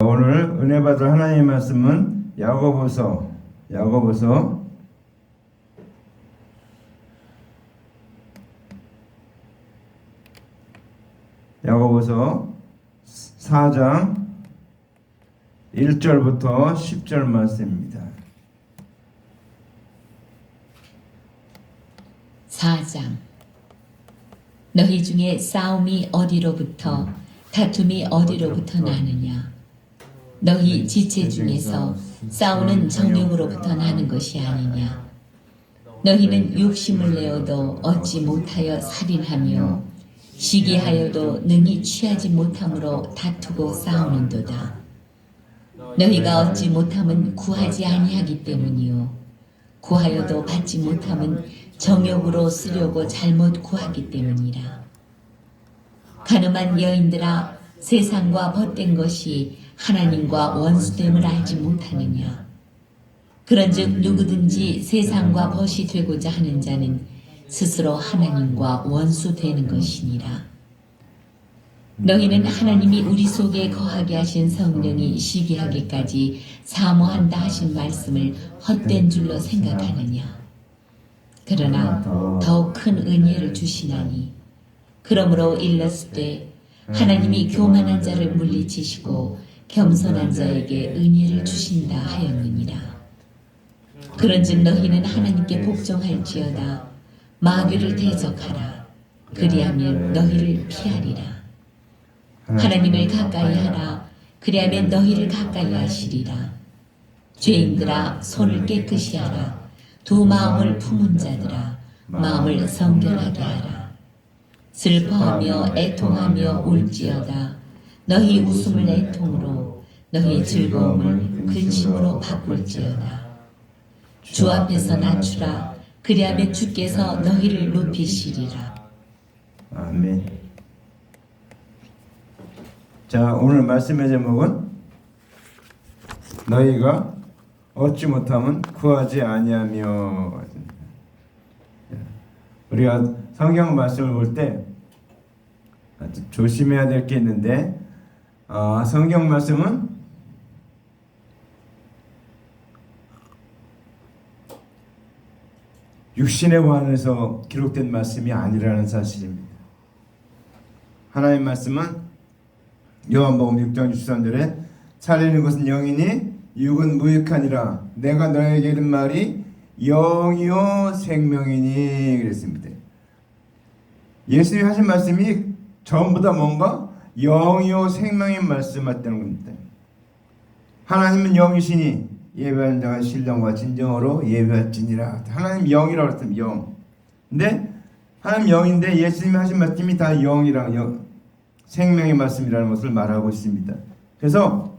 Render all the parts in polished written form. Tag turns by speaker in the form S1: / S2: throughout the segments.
S1: 오늘 은혜 받을 하나님의 말씀은 야고보서 4장 1절부터 10절 말씀입니다.
S2: 4장. 너희 중에 싸움이 어디로부터 다툼이 어디로부터 나느냐? 너희 지체 중에서 싸우는 정욕으로부터 나는 것이 아니냐? 너희는 욕심을 내어도 얻지 못하여 살인하며 시기하여도 능히 취하지 못함으로 다투고 싸우는도다. 너희가 얻지 못함은 구하지 아니하기 때문이요 구하여도 받지 못함은 정욕으로 쓰려고 잘못 구하기 때문이라. 가늠한 여인들아, 세상과 벗된 것이 하나님과 원수됨을 알지 못하느냐? 그런즉 누구든지 세상과 벗이 되고자 하는 자는 스스로 하나님과 원수되는 것이니라. 너희는 하나님이 우리 속에 거하게 하신 성령이 시기하기까지 사모한다 하신 말씀을 헛된 줄로 생각하느냐? 그러나 더욱 큰 은혜를 주시나니 그러므로 일렀으되 하나님이 교만한 자를 물리치시고 겸손한 자에게 은혜를 주신다 하였느니라. 그런즉 너희는 하나님께 복종할지어다. 마귀를 대적하라. 그리하면 너희를 피하리라. 하나님을 가까이 하라. 그리하면 너희를 가까이 하시리라. 죄인들아, 손을 깨끗이 하라. 두 마음을 품은 자들아, 마음을 성결하게 하라. 슬퍼하며 애통하며 울지어다. 너희 웃음을 애통으로, 너희 즐거움을 근심으로 바꿀지어다. 주 앞에서 낮추라. 그리하면 주께서 너희를 높이시리라.
S1: 아멘. 자, 오늘 말씀의 제목은 너희가 얻지 못하면 구하지 아니하며. 우리가 성경 말씀을 볼 때 조심해야 될 게 있는데, 성경 말씀은 육신에 관해서 기록된 말씀이 아니라는 사실입니다. 하나님의 말씀은 요한복음 6장 63절에 살리는 것은 영이니 육은 무익하니라. 내가 너에게 이른 말이 영이요 생명이니 그랬습니다. 예수님이 하신 말씀이 전부 다 뭔가 영이요 생명인 말씀했다는 겁니다. 하나님은 영이시니 예배하는 자가 신령과 진정으로 예배할지니라. 하나님 영이라고 했습니다. 영. 근데 하나님 영인데 예수님이 하신 말씀이 다 영이랑 생명의 말씀이라는 것을 말하고 있습니다. 그래서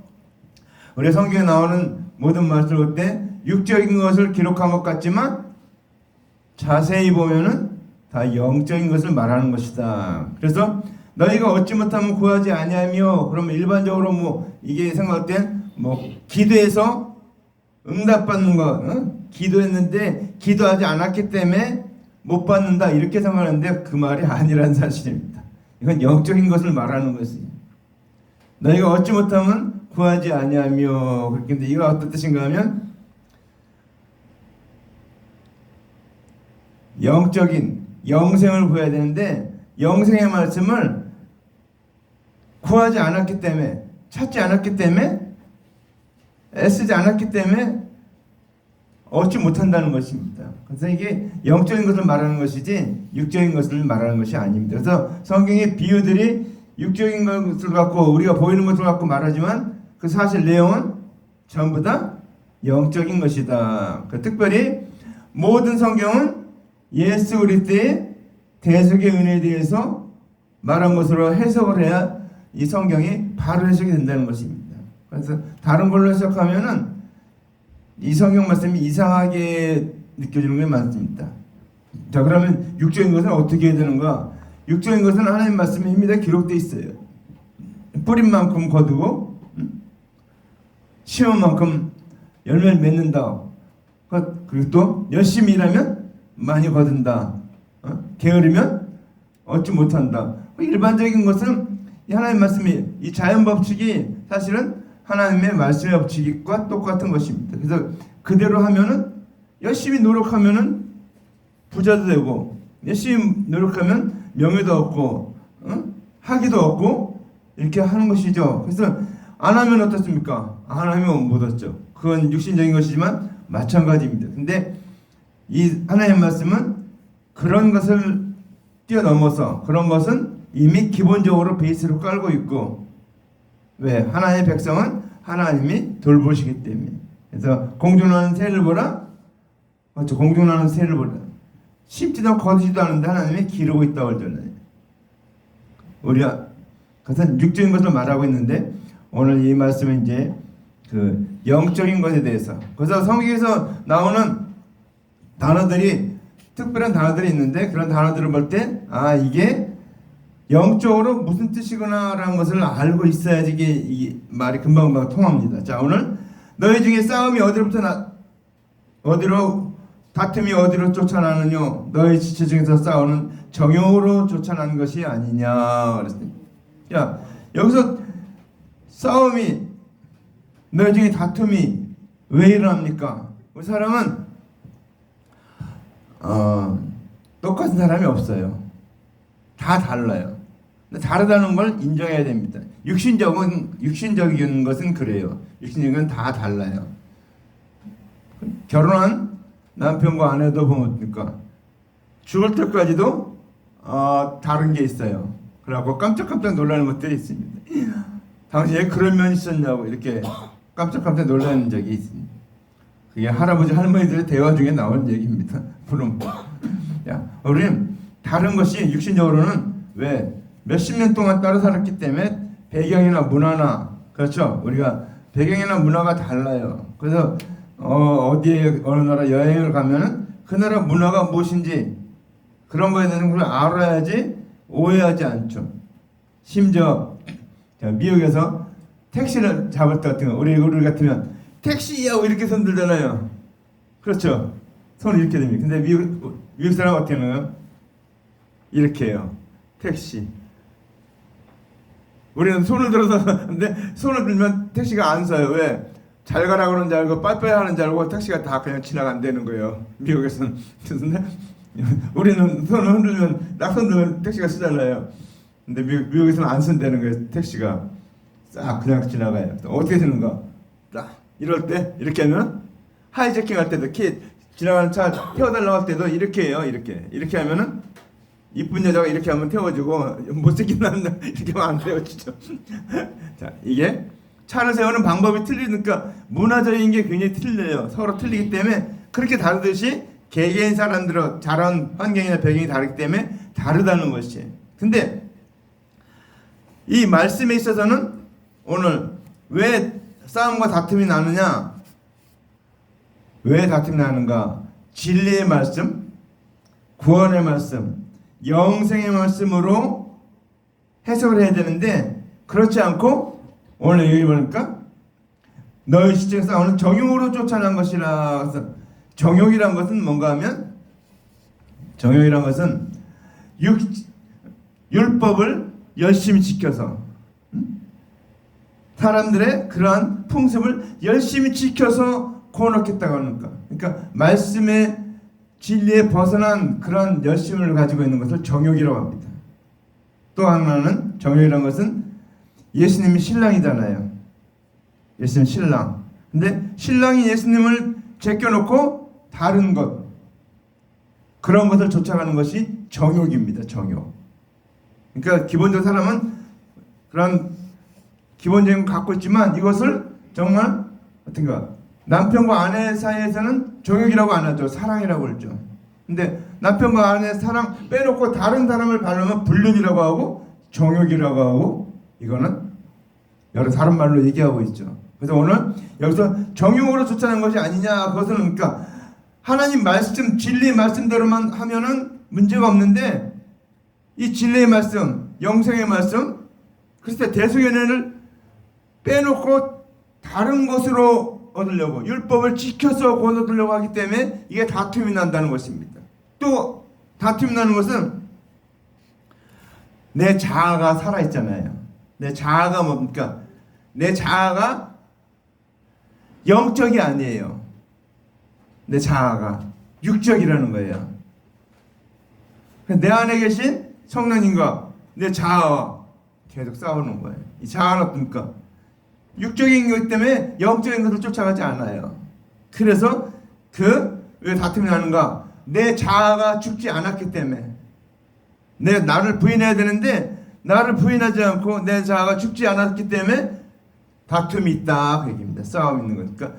S1: 우리 성경에 나오는 모든 말씀을 볼 때 육적인 것을 기록한 것 같지만 자세히 보면은 다 영적인 것을 말하는 것이다. 그래서 너희가 얻지 못하면 구하지 아니하며, 그러면 일반적으로 이게 생각할 땐 기도해서 응답받는 거, 기도했는데 기도하지 않았기 때문에 못 받는다 이렇게 생각하는데 그 말이 아니라는 사실입니다. 이건 영적인 것을 말하는 것이. 너희가 얻지 못하면 구하지 아니하며. 그렇게 했는데 이거 어떤 뜻인가 하면 영적인 영생을 구해야 되는데 영생의 말씀을 구하지 않았기 때문에, 찾지 않았기 때문에, 애쓰지 않았기 때문에 얻지 못한다는 것입니다. 그래서 이게 영적인 것을 말하는 것이지 육적인 것을 말하는 것이 아닙니다. 그래서 성경의 비유들이 육적인 것을 갖고 우리가 보이는 것을 갖고 말하지만 그 사실 내용은 전부 다 영적인 것이다. 특별히 모든 성경은 예수 그리스도의 대속의 은혜에 대해서 말한 것으로 해석을 해야 이 성경이 바로 해석이 된다는 것입니다. 그래서 다른 걸로 해석하면은 이 성경 말씀이 이상하게 느껴지는 게 많습니다. 자, 그러면 육적인 것은 어떻게 해야 되는가? 육적인 것은 하나님 말씀의 힘이 다 기록되어 있어요. 뿌린 만큼 거두고 심은 만큼 열매를 맺는다. 그리고 또 열심히 일하면 많이 거둔다. 게으르면 얻지 못한다. 일반적인 것은 이 하나님 말씀이 이 자연 법칙이 사실은 하나님의 말씀의 법칙과 똑같은 것입니다. 그래서 그대로 하면은 열심히 노력하면은 부자도 되고 열심히 노력하면 명예도 얻고 학위도 얻고 이렇게 하는 것이죠. 그래서 안 하면 어떻습니까? 안 하면 못 얻죠. 그건 육신적인 것이지만 마찬가지입니다. 근데 이 하나님의 말씀은 그런 것을 뛰어넘어서 그런 것은 이미 기본적으로 베이스로 깔고 있고 왜? 하나님의 백성은 하나님이 돌보시기 때문에. 그래서 공중나는 새를 보라. 그렇죠. 공중나는 새를 보라. 심지도 거두지도 않는데 하나님이 기르고 있다고 하잖아요. 우리가 그것은 육적인 것을 말하고 있는데 오늘 이 말씀은 이제 그 영적인 것에 대해서. 그래서 성경에서 나오는 단어들이 특별한 단어들이 있는데 그런 단어들을 볼 때 이게 영적으로 무슨 뜻이구나라는 것을 알고 있어야지 이 말이 금방금방 통합니다. 자, 오늘 너희 중에 싸움이 어디로 다툼이 어디로 쫓아나느냐? 너희 지체 중에서 싸우는 정욕으로 쫓아나는 것이 아니냐 그랬습니다. 야, 여기서 싸움이 너희 중에 다툼이 왜 일어납니까? 우리 사람은 똑같은 사람이 없어요. 다 달라요. 근데 다르다는 걸 인정해야 됩니다. 육신적인 것은 그래요. 육신적인 건 다 달라요. 결혼한 남편과 아내도 보니까 죽을 때까지도 다른 게 있어요. 그래갖고 깜짝깜짝 놀라는 것들이 있습니다. 당시에 그런 면이 있었냐고 이렇게 깜짝깜짝 놀라는 적이 있습니다. 그게 할아버지 할머니들의 대화 중에 나온 얘기입니다. 물론 우리는 다른 것이 육신적으로는 왜 몇십 년 동안 따라 살았기 때문에 배경이나 문화나 그렇죠. 우리가 배경이나 문화가 달라요. 그래서 어디에 어느 나라 여행을 가면은 그 나라 문화가 무엇인지 그런 거에 대해서 걸 알아야지 오해하지 않죠. 심지어 미국에서 택시를 잡을 때 같은 거 우리 같으면 택시하고 이렇게 손 들잖아요. 그렇죠. 손을 이렇게 됩니다. 근데 미국 사람 어떻게 하나요? 이렇게 해요. 택시. 우리는 손을 들어서 근데 손을 들면 택시가 안 서요. 왜? 잘 가라고 하는 줄 알고 빠이빠이 하는 줄 알고 택시가 다 그냥 지나간다는 거예요. 미국에서는. 근데 우리는 손을 흔들면 낙손 들면 택시가 쓰잖아요. 근데 미국에서는 안 쓴다는 거예요. 택시가 싹 그냥 지나가요. 어떻게 되는가? 딱 이럴 때 이렇게 하면 하이제킹 할 때도 지나가는 차 태워달라고 할 때도 이렇게 해요. 이렇게 하면은 이쁜 여자가 이렇게 하면 태워주고 못생긴 남자 이렇게 하면 안 태워주죠. 자, 이게 차를 세우는 방법이 틀리니까 문화적인 게 굉장히 틀려요. 서로 틀리기 때문에 그렇게 다르듯이 개개인 사람들의 자란 환경이나 배경이 다르기 때문에 다르다는 것이에요. 근데 이 말씀에 있어서는 오늘 왜 싸움과 다툼이 나느냐? 왜 다툼이 나는가? 진리의 말씀, 구원의 말씀, 영생의 말씀으로 해석을 해야 되는데 그렇지 않고 오늘 여기 보니까 너희 시청 싸우는 정욕으로 쫓아난 것이라. 그래서 정욕이란 것은 뭔가 하면 정욕이란 것은 율법을 열심히 지켜서 사람들의 그러한 풍습을 열심히 지켜서 구원받겠다고 하니까. 그러니까 말씀의 진리에 벗어난 그런 열심을 가지고 있는 것을 정욕이라고 합니다. 또 하나는 정욕이라는 것은 예수님이 신랑이잖아요. 예수님 신랑. 근데 신랑이 예수님을 제껴놓고 다른 것 그런 것을 쫓아가는 것이 정욕입니다. 정욕. 그러니까 기본적으로 사람은 그런 기본적인 거 갖고 있지만 이것을 정말 어떤가 남편과 아내 사이에서는 정욕이라고 안 하죠. 사랑이라고 그러죠. 근데 남편과 아내 사랑 빼놓고 다른 사람을 바르면 불륜이라고 하고 정욕이라고 하고 이거는 여러 다른 말로 얘기하고 있죠. 그래서 오늘 여기서 정욕으로 쫓아낸 것이 아니냐 그것은 그러니까 하나님 말씀 진리의 말씀대로만 하면은 문제가 없는데 이 진리의 말씀 영생의 말씀 그리스도의 대속연회를 빼놓고 다른 것으로 얻으려고 율법을 지켜서 얻으려고 하기 때문에 이게 다툼이 난다는 것입니다. 또 다툼이 나는 것은 내 자아가 살아있잖아요. 내 자아가 뭡니까? 내 자아가 영적이 아니에요. 내 자아가 육적이라는 거예요. 내 안에 계신 성령님과 내 자아와 계속 싸우는 거예요. 이 자아는 어떻습니까? 육적인 것 때문에 영적인 것을 쫓아가지 않아요. 그래서 왜 다툼이 나는가? 내 자아가 죽지 않았기 때문에. 나를 부인해야 되는데 나를 부인하지 않고 내 자아가 죽지 않았기 때문에 다툼이 있다 그 얘기입니다. 싸움이 있는 거니까.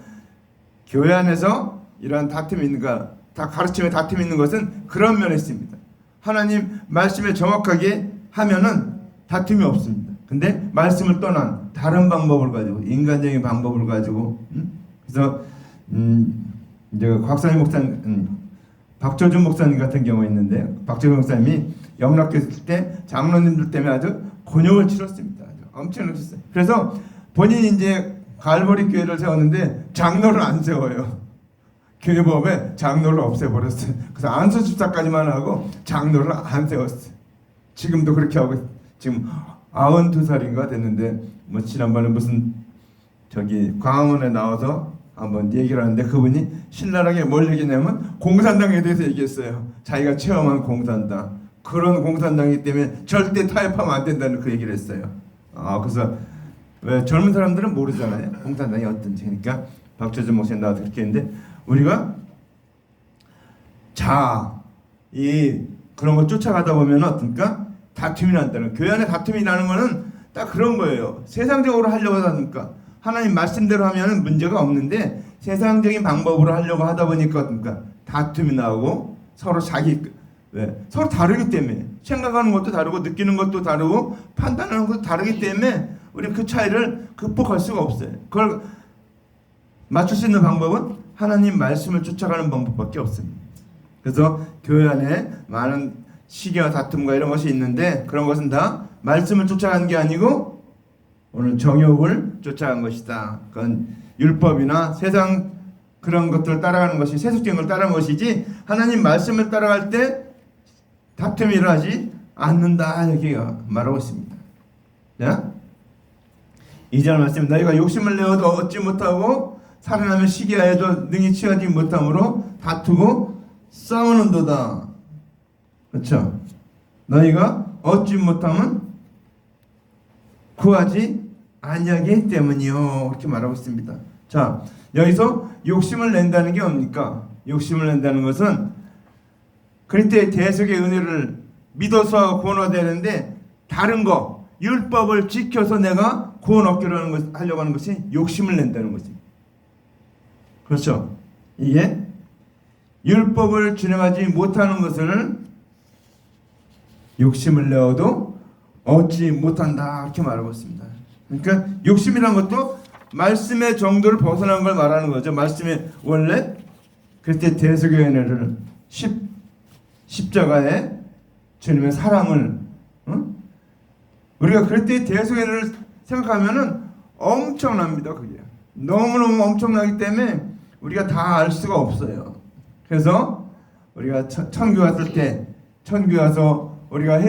S1: 교회 안에서 이러한 다툼이 있는가, 다 가르침에 다툼이 있는 것은 그런 면에 있습니다. 하나님 말씀에 정확하게 하면은 다툼이 없습니다. 근데 말씀을 떠난 다른 방법을 가지고, 인간적인 방법을 가지고, 그래서 이제 곽상희 목사님, 박조준 목사님 같은 경우 있는데, 박조준 목사님이 영락했을 때 장로님들 때문에 아주 곤욕을 치렀습니다. 아주 엄청나게 치렀어요. 그래서 본인이 이제 갈보리 교회를 세웠는데 장로를 안 세워요. 교회법에 장로를 없애버렸어요. 그래서 안수 집사까지만 하고 장로를 안 세웠어요. 지금도 그렇게 하고 있어요. 지금 92살인가 됐는데, 뭐 지난번에 무슨 광화문에 나와서 한번 얘기를 하는데, 그분이 신랄하게 뭘 얘기냐면 공산당에 대해서 얘기했어요. 자기가 체험한 공산당, 그런 공산당이기 때문에 절대 타협하면 안 된다는 그 얘기를 했어요. 그래서 왜 젊은 사람들은 모르잖아요, 공산당이 어떤지. 그러니까 박조준 목사님 나와서 그렇게 했는데, 우리가 그런 걸 쫓아가다 보면 어떨까? 다툼이 난다는, 교회 안에 다툼이 나는 거는 딱 그런 거예요. 세상적으로 하려고 하니까 하나님 말씀대로 하면 문제가 없는데, 세상적인 방법으로 하려고 하다 보니까 어떨까? 다툼이 나오고, 서로 서로 다르기 때문에, 생각하는 것도 다르고 느끼는 것도 다르고 판단하는 것도 다르기 때문에 우리는 그 차이를 극복할 수가 없어요. 그걸 맞출 수 있는 방법은 하나님 말씀을 쫓아가는 방법밖에 없습니다. 그래서 교회 안에 많은 시기와 다툼과 이런 것이 있는데, 그런 것은 다 말씀을 쫓아가는 게 아니고 오늘 정욕을 쫓아간 것이다. 그건 율법이나 세상 그런 것들을 따라가는 것이, 세속적인 걸 따라가는 것이지, 하나님 말씀을 따라갈 때 다툼이 일어나지 않는다 이렇게 말하고 있습니다. 자, 2절 말씀, 너희가 욕심을 내어도 얻지 못하고 살인하며 시기하여도 능히 취하지 못함으로 다투고 싸우는도다. 그렇죠? 너희가 얻지 못하면 구하지 아니하기 때문이요, 이렇게 말하고 있습니다. 자, 여기서 욕심을 낸다는 게 뭡니까? 욕심을 낸다는 것은 그리스도의 대속의 은혜를 믿어서 구원 얻어야 되는데, 다른 거, 율법을 지켜서 내가 구원 얻기로 하려고 하는 것이 욕심을 낸다는 거지. 그렇죠? 이게 율법을 준행하지 못하는 것을 욕심을 내어도 얻지 못한다 이렇게 말하고 있습니다. 그러니까 욕심이란 것도 말씀의 정도를 벗어난 걸 말하는 거죠. 말씀의 원래 그때 대속의 은혜를 십자가에 주님의 사랑을, 우리가 그때 대속의 은혜를 생각하면은 엄청납니다. 그게 너무너무 엄청나기 때문에 우리가 다 알 수가 없어요. 그래서 우리가 천국에 왔을 때, 천국에 와서 우리가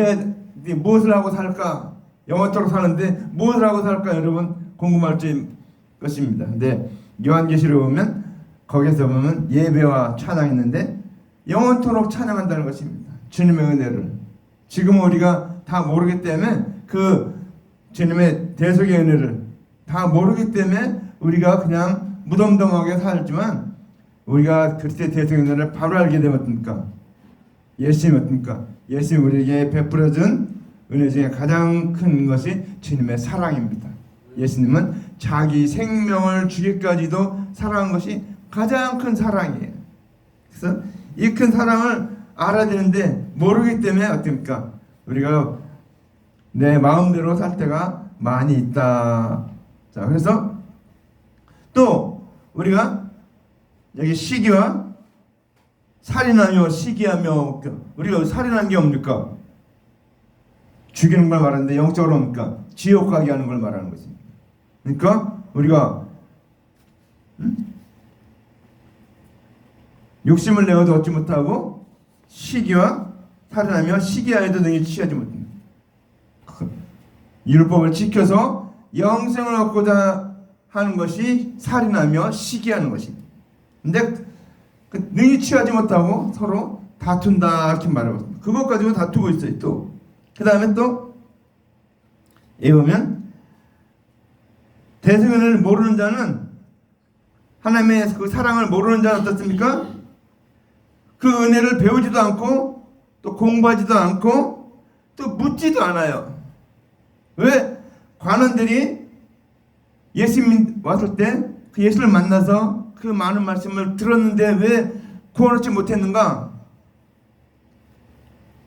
S1: 무엇을 하고 살까? 영원토록 사는데 무엇을 하고 살까? 여러분 궁금할 것입니다. 근데 요한계시록 보면, 거기서 보면 예배와 찬양이 있는데 영원토록 찬양한다는 것입니다. 주님의 은혜를. 지금 우리가 다 모르기 때문에, 그 주님의 대속의 은혜를 다 모르기 때문에 우리가 그냥 무덤덤하게 살지만, 우리가 그리스도의 대속의 은혜를 바로 알게 되면 어떻습니까? 예수님이 어떻습니까? 예수님이 우리에게 베풀어준 은혜 중에 가장 큰 것이 주님의 사랑입니다. 예수님은 자기 생명을 주기까지도 사랑한 것이 가장 큰 사랑이에요. 그래서 이 큰 사랑을 알아야 되는데 모르기 때문에 어떻습니까? 우리가 내 마음대로 살 때가 많이 있다. 자, 그래서 또 우리가 여기 시기와 살인하며 시기하며, 우리가 살인한 게 뭡니까? 죽이는 걸 말하는데 영적으로 뭡니까? 지옥 가게 하는 걸 말하는 것입니다. 그러니까 우리가 욕심을 내어도 얻지 못하고 시기와 살인하며 시기하여도 능히 취하지 못합니다. 율법을 지켜서 영생을 얻고자 하는 것이 살인하며 시기하는 것입니다. 근데 그 능히 취하지 못하고 서로 다툰다 이렇게 말하고 있습니다. 그것 가지고 다투고 있어요. 또 그 다음에 또 여기 보면 대승을 모르는 자는 하나님의 그 사랑을 모르는 자는 어떻습니까? 그 은혜를 배우지도 않고 또 공부하지도 않고 또 묻지도 않아요. 왜? 관원들이 예수님 왔을 때 그 예수를 만나서 그 많은 말씀을 들었는데 왜 구원 얻지 못했는가?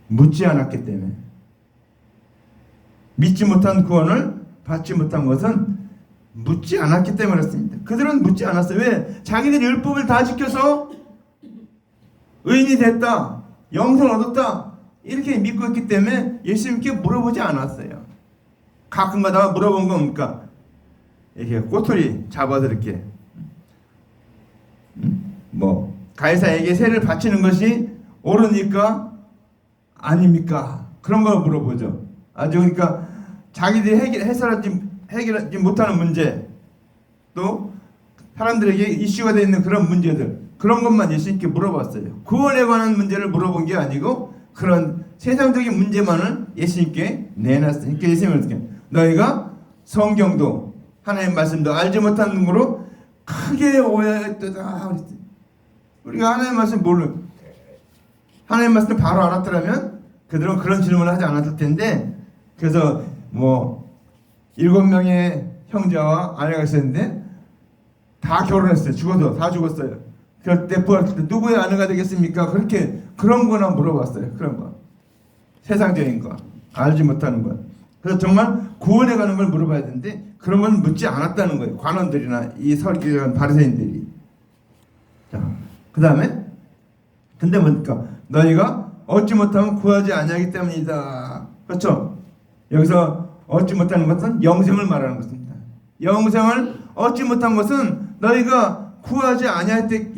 S1: 묻지 않았기 때문에. 믿지 못한 구원을 받지 못한 것은 묻지 않았기 때문에 그렇습니다. 그들은 묻지 않았어요. 왜? 자기들이 율법을 다 지켜서 의인이 됐다, 영생 얻었다 이렇게 믿고 있기 때문에 예수님께 물어보지 않았어요. 가끔가다 물어본 건 뭡니까? 이렇게 꼬투리 잡아서 이렇게 뭐 가이사에게 세를 바치는 것이 옳으니까 아닙니까? 그런 걸 물어보죠. 아주 그러니까 자기들이 해결하지 못하는 문제, 또 사람들에게 이슈가 되어 있는 그런 문제들, 그런 것만 예수님께 물어봤어요. 구원에 관한 문제를 물어본 게 아니고 그런 세상적인 문제만을 예수님께 내놨어요. 그러니까 예수님은 어떻게 너희가 성경도 하나님의 말씀도 알지 못하는 거로 크게 오해했다. 우리가 하나님의 말씀 모르는, 하나님의 말씀을 바로 알았더라면 그들은 그런 질문을 하지 않았을 텐데, 그래서 뭐 7명의 형제와 아내가 있었는데 다 결혼했어요. 죽어서 다 죽었어요. 그때 부활할 때 누구의 아내가 되겠습니까? 그렇게 그런 거나 물어봤어요. 그런 거, 세상적인 거, 알지 못하는 거. 그래서 정말 구원에 관한 걸 물어봐야 되는데 그런 건 묻지 않았다는 거예요. 관원들이나 이 서기관 바리새인들이. 자, 그 다음에 근데 뭡니까? 너희가 얻지 못하면 구하지 아니하기 때문이다. 그렇죠? 여기서 얻지 못하는 것은 영생을 말하는 것입니다. 영생을 얻지 못한 것은 너희가 구하지 아니할 때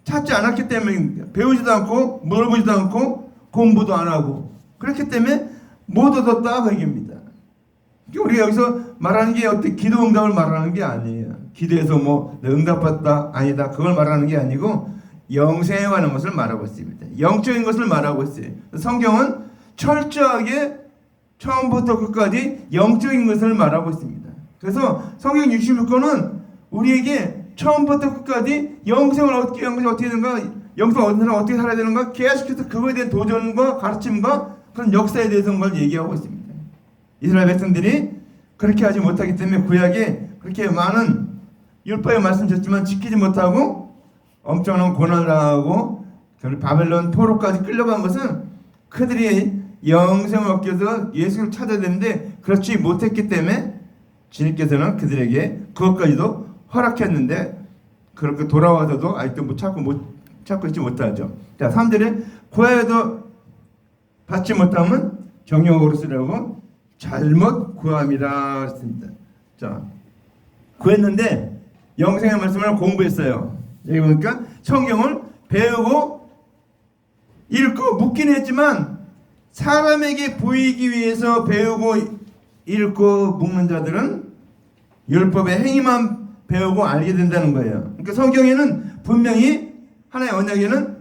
S1: 찾지 않았기 때문에, 배우지도 않고 물어보지도 않고 공부도 안 하고 그렇기 때문에 못 얻었다 그 얘기입니다. 우리가 여기서 말하는 게 어떻게 기도 응답을 말하는 게 아니에요. 기도해서 뭐 응답받다 아니다 그걸 말하는 게 아니고 영생에 관한 것을 말하고 있습니다. 영적인 것을 말하고 있어요. 성경은 철저하게 처음부터 끝까지 영적인 것을 말하고 있습니다. 그래서 성경 66권은 우리에게 처음부터 끝까지 영생을 어떻게 되는가, 영생 얻는 사람 어떻게 살아야 되는가 계속해서 그거에 대한 도전과 가르침과 그런 역사에 대해서 그걸 얘기하고 있습니다. 이스라엘 백성들이 그렇게 하지 못하기 때문에 구약에 그렇게 많은 율법의 말씀드렸지만 지키지 못하고 엄청난 고난을 당하고 바벨론 포로까지 끌려간 것은 그들이 영생을 얻기 위해서 예수를 찾아야 되는데 그렇지 못했기 때문에 주님께서는 그들에게 그것까지도 허락했는데 그렇게 돌아와서도 아직도 못 찾고 있지 못하죠. 자, 3절에 구하여도 받지 못하면 정욕으로 쓰려고 잘못 구함이라 했습니다. 자, 구했는데 영생의 말씀을 공부했어요. 여기 보니까 성경을 배우고 읽고 묻긴 했지만 사람에게 보이기 위해서 배우고 읽고 묵는 자들은 율법의 행위만 배우고 알게 된다는 거예요. 그러니까 성경에는 분명히 하나의 언약에는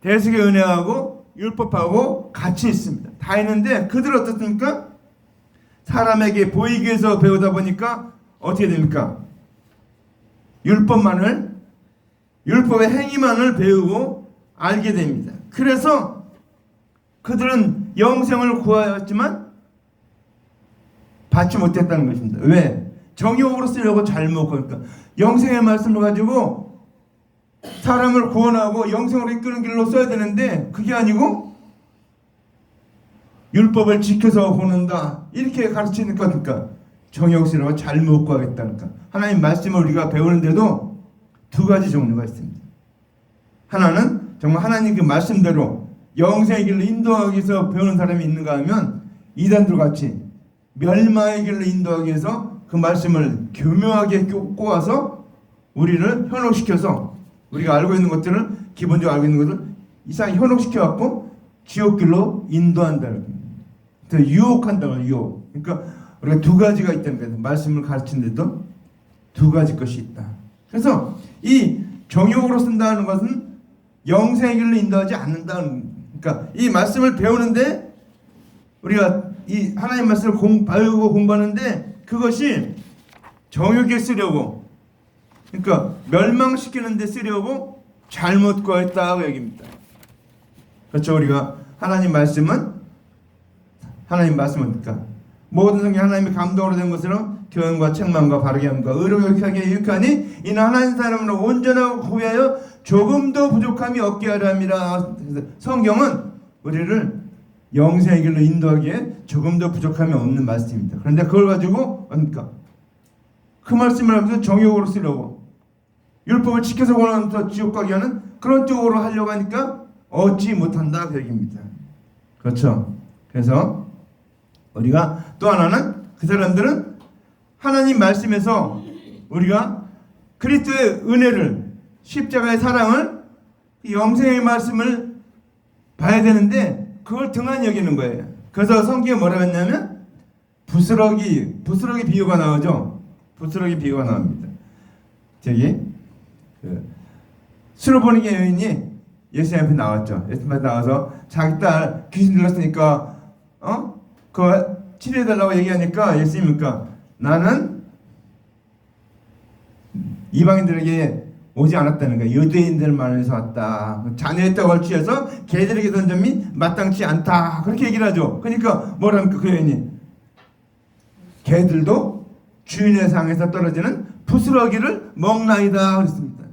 S1: 대속의 은혜하고 율법하고 같이 있습니다. 다 있는데 그들은 어떻습니까? 사람에게 보이기 위해서 배우다 보니까 어떻게 됩니까? 율법의 행위만을 배우고 알게 됩니다. 그래서 그들은 영생을 구하였지만 받지 못했다는 것입니다. 왜? 정욕으로 쓰려고 잘못 그러니까 영생의 말씀을 가지고 사람을 구원하고 영생으로 이끄는 길로 써야 되는데 그게 아니고 율법을 지켜서 보는다 이렇게 가르치니까 그러니까 정욕스러워 잘못 구하겠다니까. 하나님 말씀을 우리가 배우는데도 두 가지 종류가 있습니다. 하나는 정말 하나님 그 말씀대로 영생의 길로 인도하기 위해서 배우는 사람이 있는가 하면 이단들 같이 멸망의 길로 인도하기 위해서 그 말씀을 교묘하게 꼬아서 우리를 현혹시켜서 우리가 알고 있는 것들을 기본적으로 알고 있는 것을 이상하게 현혹시켜갖고 지옥길로 인도한다는 거예요. 유혹한다는 거예요. 유혹. 그러니까 우리가 두 가지가 있다는 거예요. 말씀을 가르치는데도 두 가지 것이 있다. 그래서 이 정욕으로 쓴다는 것은 영생의 길로 인도하지 않는다는, 그러니까 이 말씀을 배우는데 우리가 이 하나님 말씀을 배우고 공부하는데 그것이 정욕에 쓰려고, 그러니까 멸망시키는 데 쓰려고 잘못 구했다고 여깁니다. 그렇죠. 우리가 하나님 말씀은 그러니까 모든 성경 하나님의 감동으로 된 것으로 교훈과 책망과 바르게 함과 의로 교육하게 유익하니 이는 하나님 사람으로 온전하고 구비하여 조금도 부족함이 없게 하려 함이라. 성경은 우리를 영생의 길로 인도하기에 조금도 부족함이 없는 말씀입니다. 그런데 그걸 가지고 그러니까 그 말씀을 하면서 정욕으로 쓰려고, 율법을 지켜서 원하면서 지옥 가게 하는 그런 쪽으로 하려고 하니까 얻지 못한다 그 얘기입니다. 그렇죠. 그래서 우리가 또 하나는, 그 사람들은 하나님 말씀에서 우리가 그리스도의 은혜를, 십자가의 사랑을, 영생의 말씀을 봐야 되는데 그걸 등한히 여기는 거예요. 그래서 성경에 뭐라고 했냐면 부스러기 비유가 나오죠. 부스러기 비유가 나옵니다. 저기 수로보니게 여인이 예수님 앞에 나왔죠. 예수님 앞에 나와서 자기 딸 귀신 들렸으니까 그거 치료해달라고 얘기하니까 예수님이 그러니까 나는 이방인들에게 오지 않았다는 거야. 유대인들만 해서 왔다. 자녀의 떡을 취해서 개들에게 던점이 마땅치 않다. 그렇게 얘기를 하죠. 그러니까 뭐랍니까 그 여인이, 개들도 주인의 상에서 떨어지는 부스러기를 먹나이다 그랬습니다.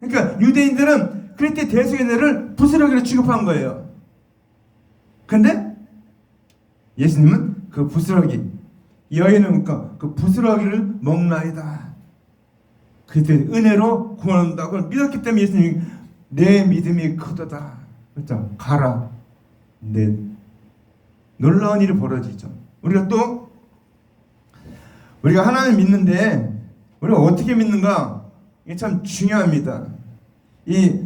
S1: 그러니까 유대인들은 그리스도의 대속의 은혜를 부스러기로 취급한 거예요. 근데 예수님은 그 부스러기, 여인은 그 부스러기를 먹나이다. 그때 은혜로 구원한다고 그걸 믿었기 때문에 예수님이 내 믿음이 크도다. 그렇죠? 가라. 내 놀라운 일이 벌어지죠. 우리가 하나님 믿는데 우리가 어떻게 믿는가? 이게 참 중요합니다. 이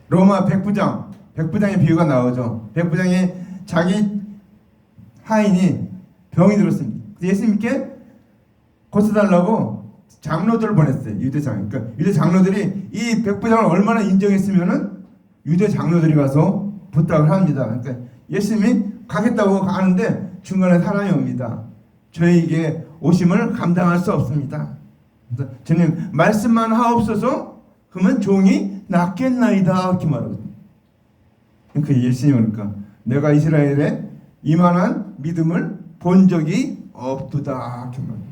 S1: 로마 백부장의 비유가 나오죠. 백부장이 자기 하인이 병이 들었습니다. 예수님께 고쳐달라고 장로들을 보냈어요. 유대 장로들이 이 백부장을 얼마나 인정했으면은 유대 장로들이 가서 부탁을 합니다. 그러니까 예수님이 가겠다고 가는데 중간에 사람이 옵니다. 저에게 오심을 감당할 수 없습니다. 주님 말씀만 하옵소서. 그러면 종이 낫겠나이다 이렇게 말하거든요. 그러니까 예수님은 내가 이스라엘에 이만한 믿음을 본 적이 없도다 이렇게 말합니다.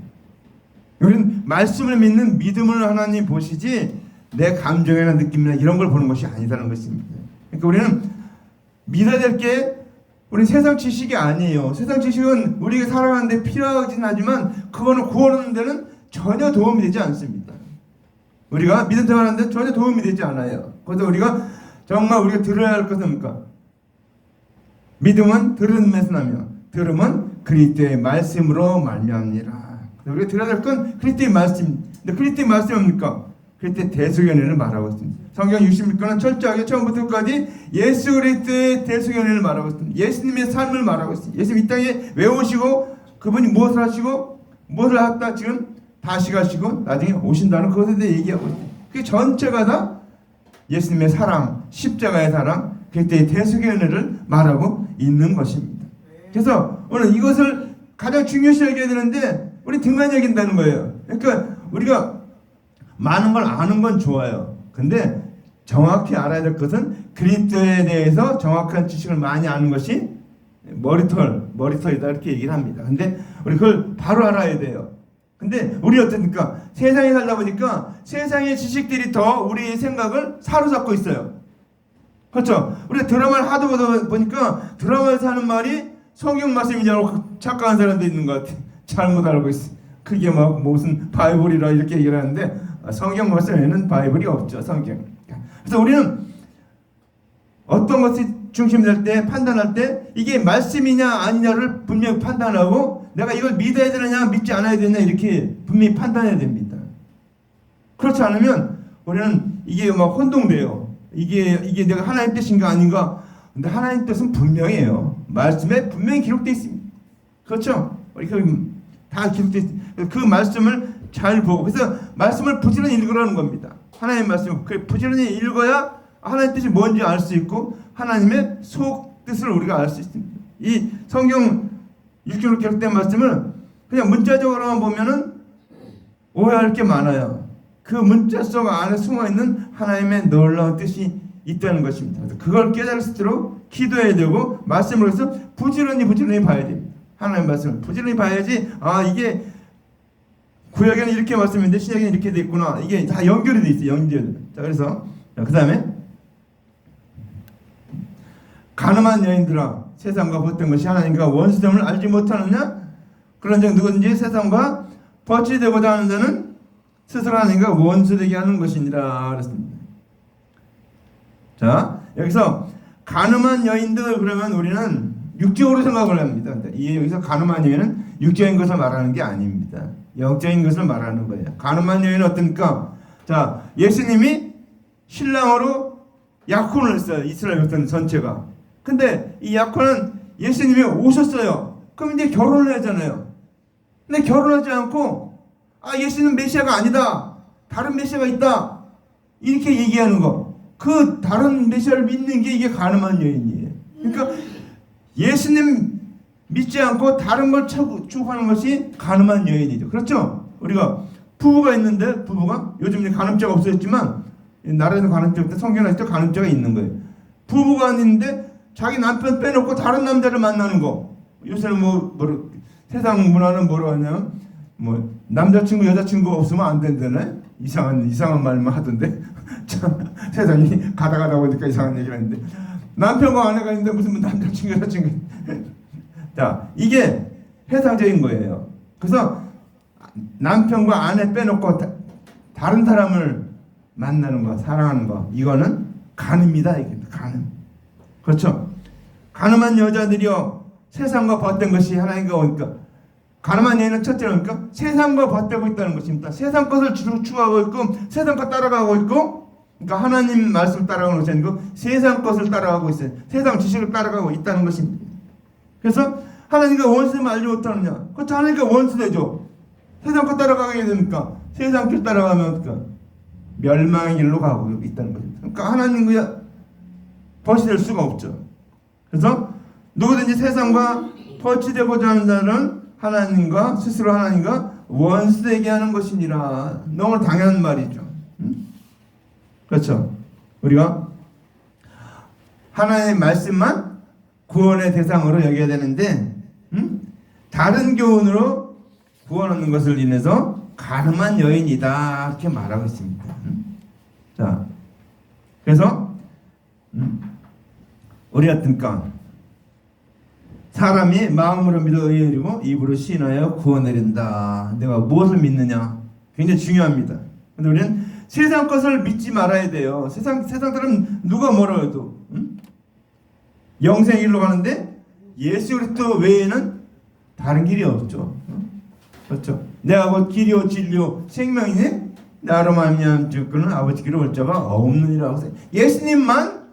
S1: 우리는 말씀을 믿는 믿음을 하나님 보시지 내 감정이나 느낌이나 이런 걸 보는 것이 아니다는 것입니다. 그러니까 우리는 믿어야 될 게 우리 세상 지식이 아니에요. 세상 지식은 우리가 살아가는데 필요하긴 하지만 그거는 구원하는 데는 전혀 도움이 되지 않습니다. 우리가 믿음 생활하는데 전혀 도움이 되지 않아요. 그래서 우리가 정말 우리가 들어야 할 것은 뭡니까? 믿음은 들음에서 나며 들음은 그리스도의 말씀으로 말미암니라. 우리가 들어야 될 건 그리스도의 말씀. 근데 그리스도의 말씀이 뭡니까? 그리스도의 대속의 은혜를 말하고 있습니다. 성경 66권은 철저하게 처음부터 끝까지 예수 그리스도의 대속의 은혜를 말하고 있습니다. 예수님의 삶을 말하고 있습니다. 예수님 이 땅에 왜 오시고 그분이 무엇을 하시고 무엇을 했다 지금 다시 가시고 나중에 오신다는 그것에 대해 얘기하고 있습니다. 그게 전체가 다 예수님의 사랑, 십자가의 사랑, 그리스도의 대속의 은혜를 말하고 있는 것입니다. 그래서 오늘 이것을 가장 중요시 여겨야 되는데 우리 등만 여긴다는 거예요. 그러니까 우리가 많은 걸 아는 건 좋아요. 근데 정확히 알아야 될 것은 그리스도에 대해서 정확한 지식을 많이 아는 것이 머리털이다 이렇게 얘기를 합니다. 근데 우리 그걸 바로 알아야 돼요. 근데 우리 어떻습니까? 세상에 살다 보니까 세상의 지식들이 더 우리의 생각을 사로잡고 있어요. 그렇죠? 우리가 드라마를 하도 보다 보니까 드라마에서 하는 말이 성경 말씀이지 않고 착각한 사람도 있는 것 같아. 잘못 알고 있어. 그게 막 무슨 바이블이라 이렇게 얘기를 하는데 성경 말씀에는 바이블이 없죠. 성경. 그래서 우리는 어떤 것이 중심될 때 판단할 때 이게 말씀이냐 아니냐를 분명히 판단하고 내가 이걸 믿어야 되느냐 믿지 않아야 되느냐 이렇게 분명히 판단해야 됩니다. 그렇지 않으면 우리는 이게 막 혼동돼요. 이게 내가 하나님 뜻인가 아닌가. 근데 하나님 뜻은 분명해요. 말씀에 분명히 기록되어 있습니다. 그렇죠? 우리 다 기록돼. 그 말씀을 잘 보고, 그래서 말씀을 부지런히 읽으라는 겁니다. 하나님의 말씀을 부지런히 읽어야 하나님의 뜻이 뭔지 알 수 있고 하나님의 속 뜻을 우리가 알 수 있습니다. 이 성경 6절로 기록된 말씀을 그냥 문자적으로만 보면은 오해할 게 많아요. 그 문자 속 안에 숨어 있는 하나님의 놀라운 뜻이 있다는 것입니다. 그래서 그걸 깨달을 수 있도록 기도해야 되고 말씀을 해서 부지런히 봐야 됩니다. 하나님의 말씀을 부지런히 봐야지 이게 구약에는 이렇게 말씀인데 신약에는 이렇게 돼 있구나. 이게 다 연결이 돼 있어요. 연결. 자, 그래서 그 다음에 가늠한 여인들아 세상과 벗된 것이 하나님과 원수됨을 알지 못하느냐? 그런 자 누구든지 세상과 버치되고자 하는 자는 스스로 하나님과 원수되게 하는 것이니라 그랬습니다. 자, 여기서 가늠한 여인들 그러면 우리는 육적으로 생각을 합니다. 여기서 가늠한 여인은 육적인 것을 말하는 게 아닙니다. 영적인 것을 말하는 거예요. 가늠한 여인은 어떻습니까? 자, 예수님이 신랑으로 약혼을 했어요. 이스라엘 백성 전체가. 근데 이 약혼은 예수님이 오셨어요. 그럼 이제 결혼을 하잖아요. 근데 결혼하지 않고 예수님은 메시아가 아니다. 다른 메시아가 있다. 이렇게 얘기하는 거. 그 다른 메시아를 믿는 게 이게 가늠한 여인이에요. 그러니까 예수님 믿지 않고 다른 걸 추구하는 것이 가늠한 여인이죠. 그렇죠? 우리가 부부가 있는데 부부가 요즘 간음죄가 없어졌지만 나라에서 간음죄 없대 성경에 또 간음죄가 있는 거예요. 부부가 있는데 자기 남편 빼놓고 다른 남자를 만나는 거. 요새는 세상 문화는 뭐라 하냐? 남자친구 여자친구가 없으면 안 된다네. 이상한 말만 하던데. 참 세상이 가다 보니까 이상한 얘기를 하는데 남편과 아내가 있는데 무슨 남자친구 여자친구. 자, 이게 해상적인 거예요. 그래서 남편과 아내 빼놓고 다른 사람을 만나는 거, 사랑하는 거, 이거는 간음이다. 이게 간음. 그렇죠? 간음한 여자들이요 세상과 벗된 것이 하나님과 오니까 가늠한 여인은 첫째로니까 세상과 벗되고 있다는 것입니다. 세상 것을 추구하고 있고 세상 것 따라가고 있고, 그러니까 하나님 말씀 따라가는 것이 아니고 세상 것을 따라가고 있어요. 세상 지식을 따라가고 있다는 것입니다. 그래서 하나님과 원수됨을 알지 못하느냐? 그렇죠. 하나님과 원수되죠. 세상 것 따라가게 되니까 세상 길 따라가면 그러니까 멸망의 길로 가고 있다는 것입니다. 그러니까 하나님과 벗이 될 수가 없죠. 그래서 누구든지 세상과 벗이되고자 하는 자는 하나님과 스스로 하나님과 원수되게 하는 것이니라. 너무 당연한 말이죠. 그렇죠. 우리가 하나님의 말씀만 구원의 대상으로 여겨야 되는데 다른 교훈으로 구원 얻는 것을 인해서 가늠한 여인이다 이렇게 말하고 있습니다. 자, 그래서 우리 같으니까 사람이 마음으로 믿어 의에 이르고 입으로 시인하여 구원을 이룬다. 내가 무엇을 믿느냐? 굉장히 중요합니다. 근데 우리는 세상 것을 믿지 말아야 돼요. 세상 사람은 누가 뭐라 해도 영생의 길로 가는데 예수 그리스도 외에는 다른 길이 없죠. 그렇죠? 내가 곧 길이요 진리요 생명이니 나로 말미암아 그는 아버지께로 올 자가 없느니라. 예수님만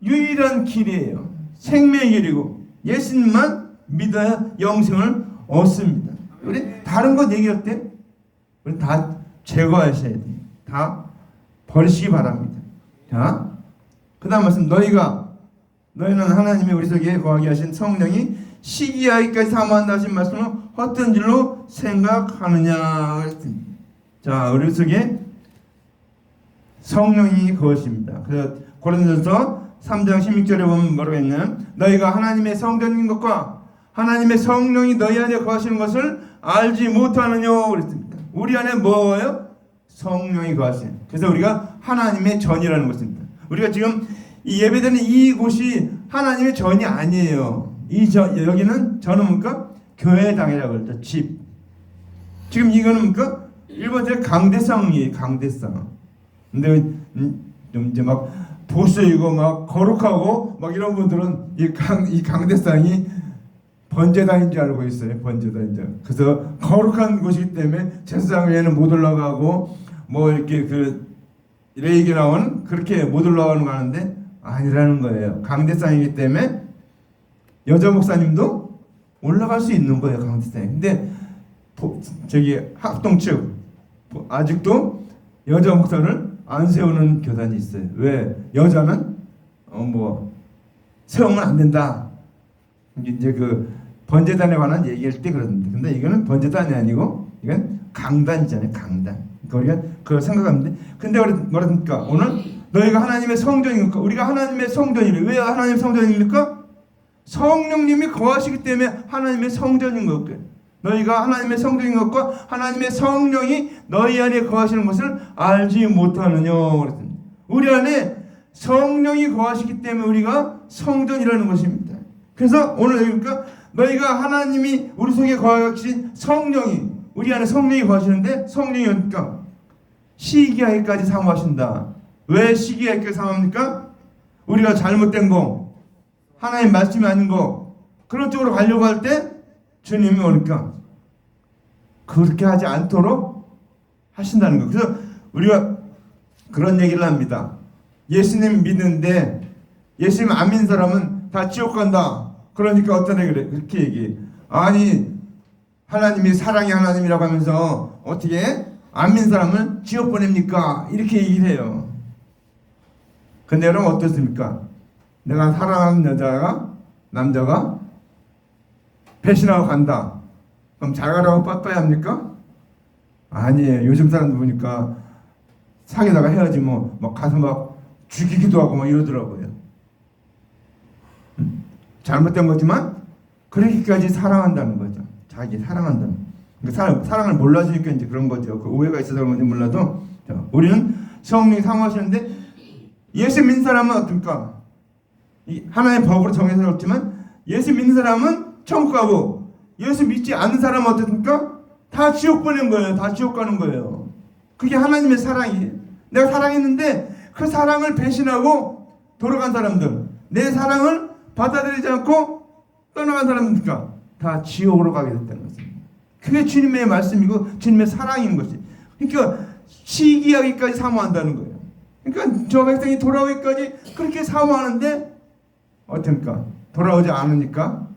S1: 유일한 길이에요. 생명의 길이고 예수님만 믿어야 영생을 얻습니다. 우리 다른 것 얘기할 때 우리 다 제거하셔야 돼요. 다 버리시기 바랍니다. 자, 그 다음 말씀 너희는 하나님이 우리 속에 거하게 하신 성령이 시기하기까지 사모한다 하신 말씀을 헛된 줄로 생각하느냐 그랬습니다. 자, 우리 속에 성령이 그것입니다. 그래서 고린도전서 3장 16절에 보면 뭐라고 했냐면 너희가 하나님의 성전인 것과 하나님의 성령이 너희 안에 거하시는 것을 알지 못하느냐 그랬습니다. 우리 안에 뭐예요? 성령이 거하시는. 그래서 우리가 하나님의 전이라는 것입니다. 우리가 지금 이 예배드리는 이곳이 하나님의 전이 아니에요. 여기는 저는 뭡니까? 교회당이라고 그러죠. 집. 지금 이거는 뭡니까? 일본의 강대상이에요. 강대상. 근데 좀 이제 막 보수이고 막 거룩하고 막 이런 분들은 이 강대상이 번제단인 줄 알고 있어요. 번제단인 줄. 그래서 거룩한 곳이기 때문에 제사장 외에는 못 올라가고 뭐 이렇게 레이기 나오는 그렇게 못 올라가는 거 하는데 아니라는 거예요. 강대상이기 때문에 여자 목사님도 올라갈 수 있는 거예요. 강대상이. 근데 저기 합동 측 아직도 여자 목사를 안 세우는 교단이 있어요. 왜? 여자는 세우면 안 된다. 이제 그 번제단에 관한 얘기할 때 그러는데, 근데 이거는 번제단이 아니고 이건 강단이잖아요. 강단. 그러니까 우리가 그걸 생각하는데, 근데 뭐랍니까? 오늘 너희가 하나님의 성전이니까, 우리가 하나님의 성전이래. 왜 하나님의 성전입니까? 성령님이 거하시기 때문에 하나님의 성전인 거고요. 너희가 하나님의 성전인 것과 하나님의 성령이 너희 안에 거하시는 것을 알지 못하느냐 그랬습니다. 우리 안에 성령이 거하시기 때문에 우리가 성전이라는 것입니다. 그래서 오늘 그러니까 너희가 하나님이 우리 속에 거하신 성령이, 우리 안에 성령이 거하시는데, 성령이 그러니까 시기하기까지 사모하신다. 왜 시기하기까지 사모합니까? 우리가 잘못된 거, 하나님 말씀이 아닌 거, 그런 쪽으로 가려고 할 때 주님이 오니까 그렇게 하지 않도록 하신다는 거. 그래서 우리가 그런 얘기를 합니다. 예수님 믿는데 예수님 안 믿는 사람은 다 지옥 간다. 그러니까 어떤 애가 그렇게 얘기해. 아니, 하나님이 사랑의 하나님이라고 하면서 어떻게 안 믿는 사람을 지옥 보냅니까? 이렇게 얘기를 해요. 근데 여러분 어떻습니까? 내가 사랑하는 남자가 배신하고 간다. 그럼 잘 가라고 빠빠야 합니까? 아니에요. 요즘 사람들 보니까 사귀다가 헤어지면 막 가서 막 죽이기도 하고 막 이러더라고요. 잘못된 거지만 그렇게까지 사랑한다는 거죠. 자기 사랑한다는. 그러니까 사랑을 몰라주니까 이제 그런 거죠. 그 오해가 있어서 그런 건지 몰라도 우리는 성령이 사모하시는데, 예수 믿는 사람은 어떨까? 하나의 법으로 정해서 그렇지만 예수 믿는 사람은 천국 가고, 예수 믿지 않는 사람은 어떻습니까? 다 지옥 보낸 거예요. 다 지옥 가는 거예요. 그게 하나님의 사랑이에요. 내가 사랑했는데 그 사랑을 배신하고 돌아간 사람들, 내 사랑을 받아들이지 않고 떠나간 사람들이니까 다 지옥으로 가게 됐다는 것입니다. 그게 주님의 말씀이고 주님의 사랑인 것이. 그러니까 시기하기까지 사모한다는 거예요. 그러니까 저 백성이 돌아오기까지 그렇게 사모하는데 어떻습니까? 돌아오지 않으니까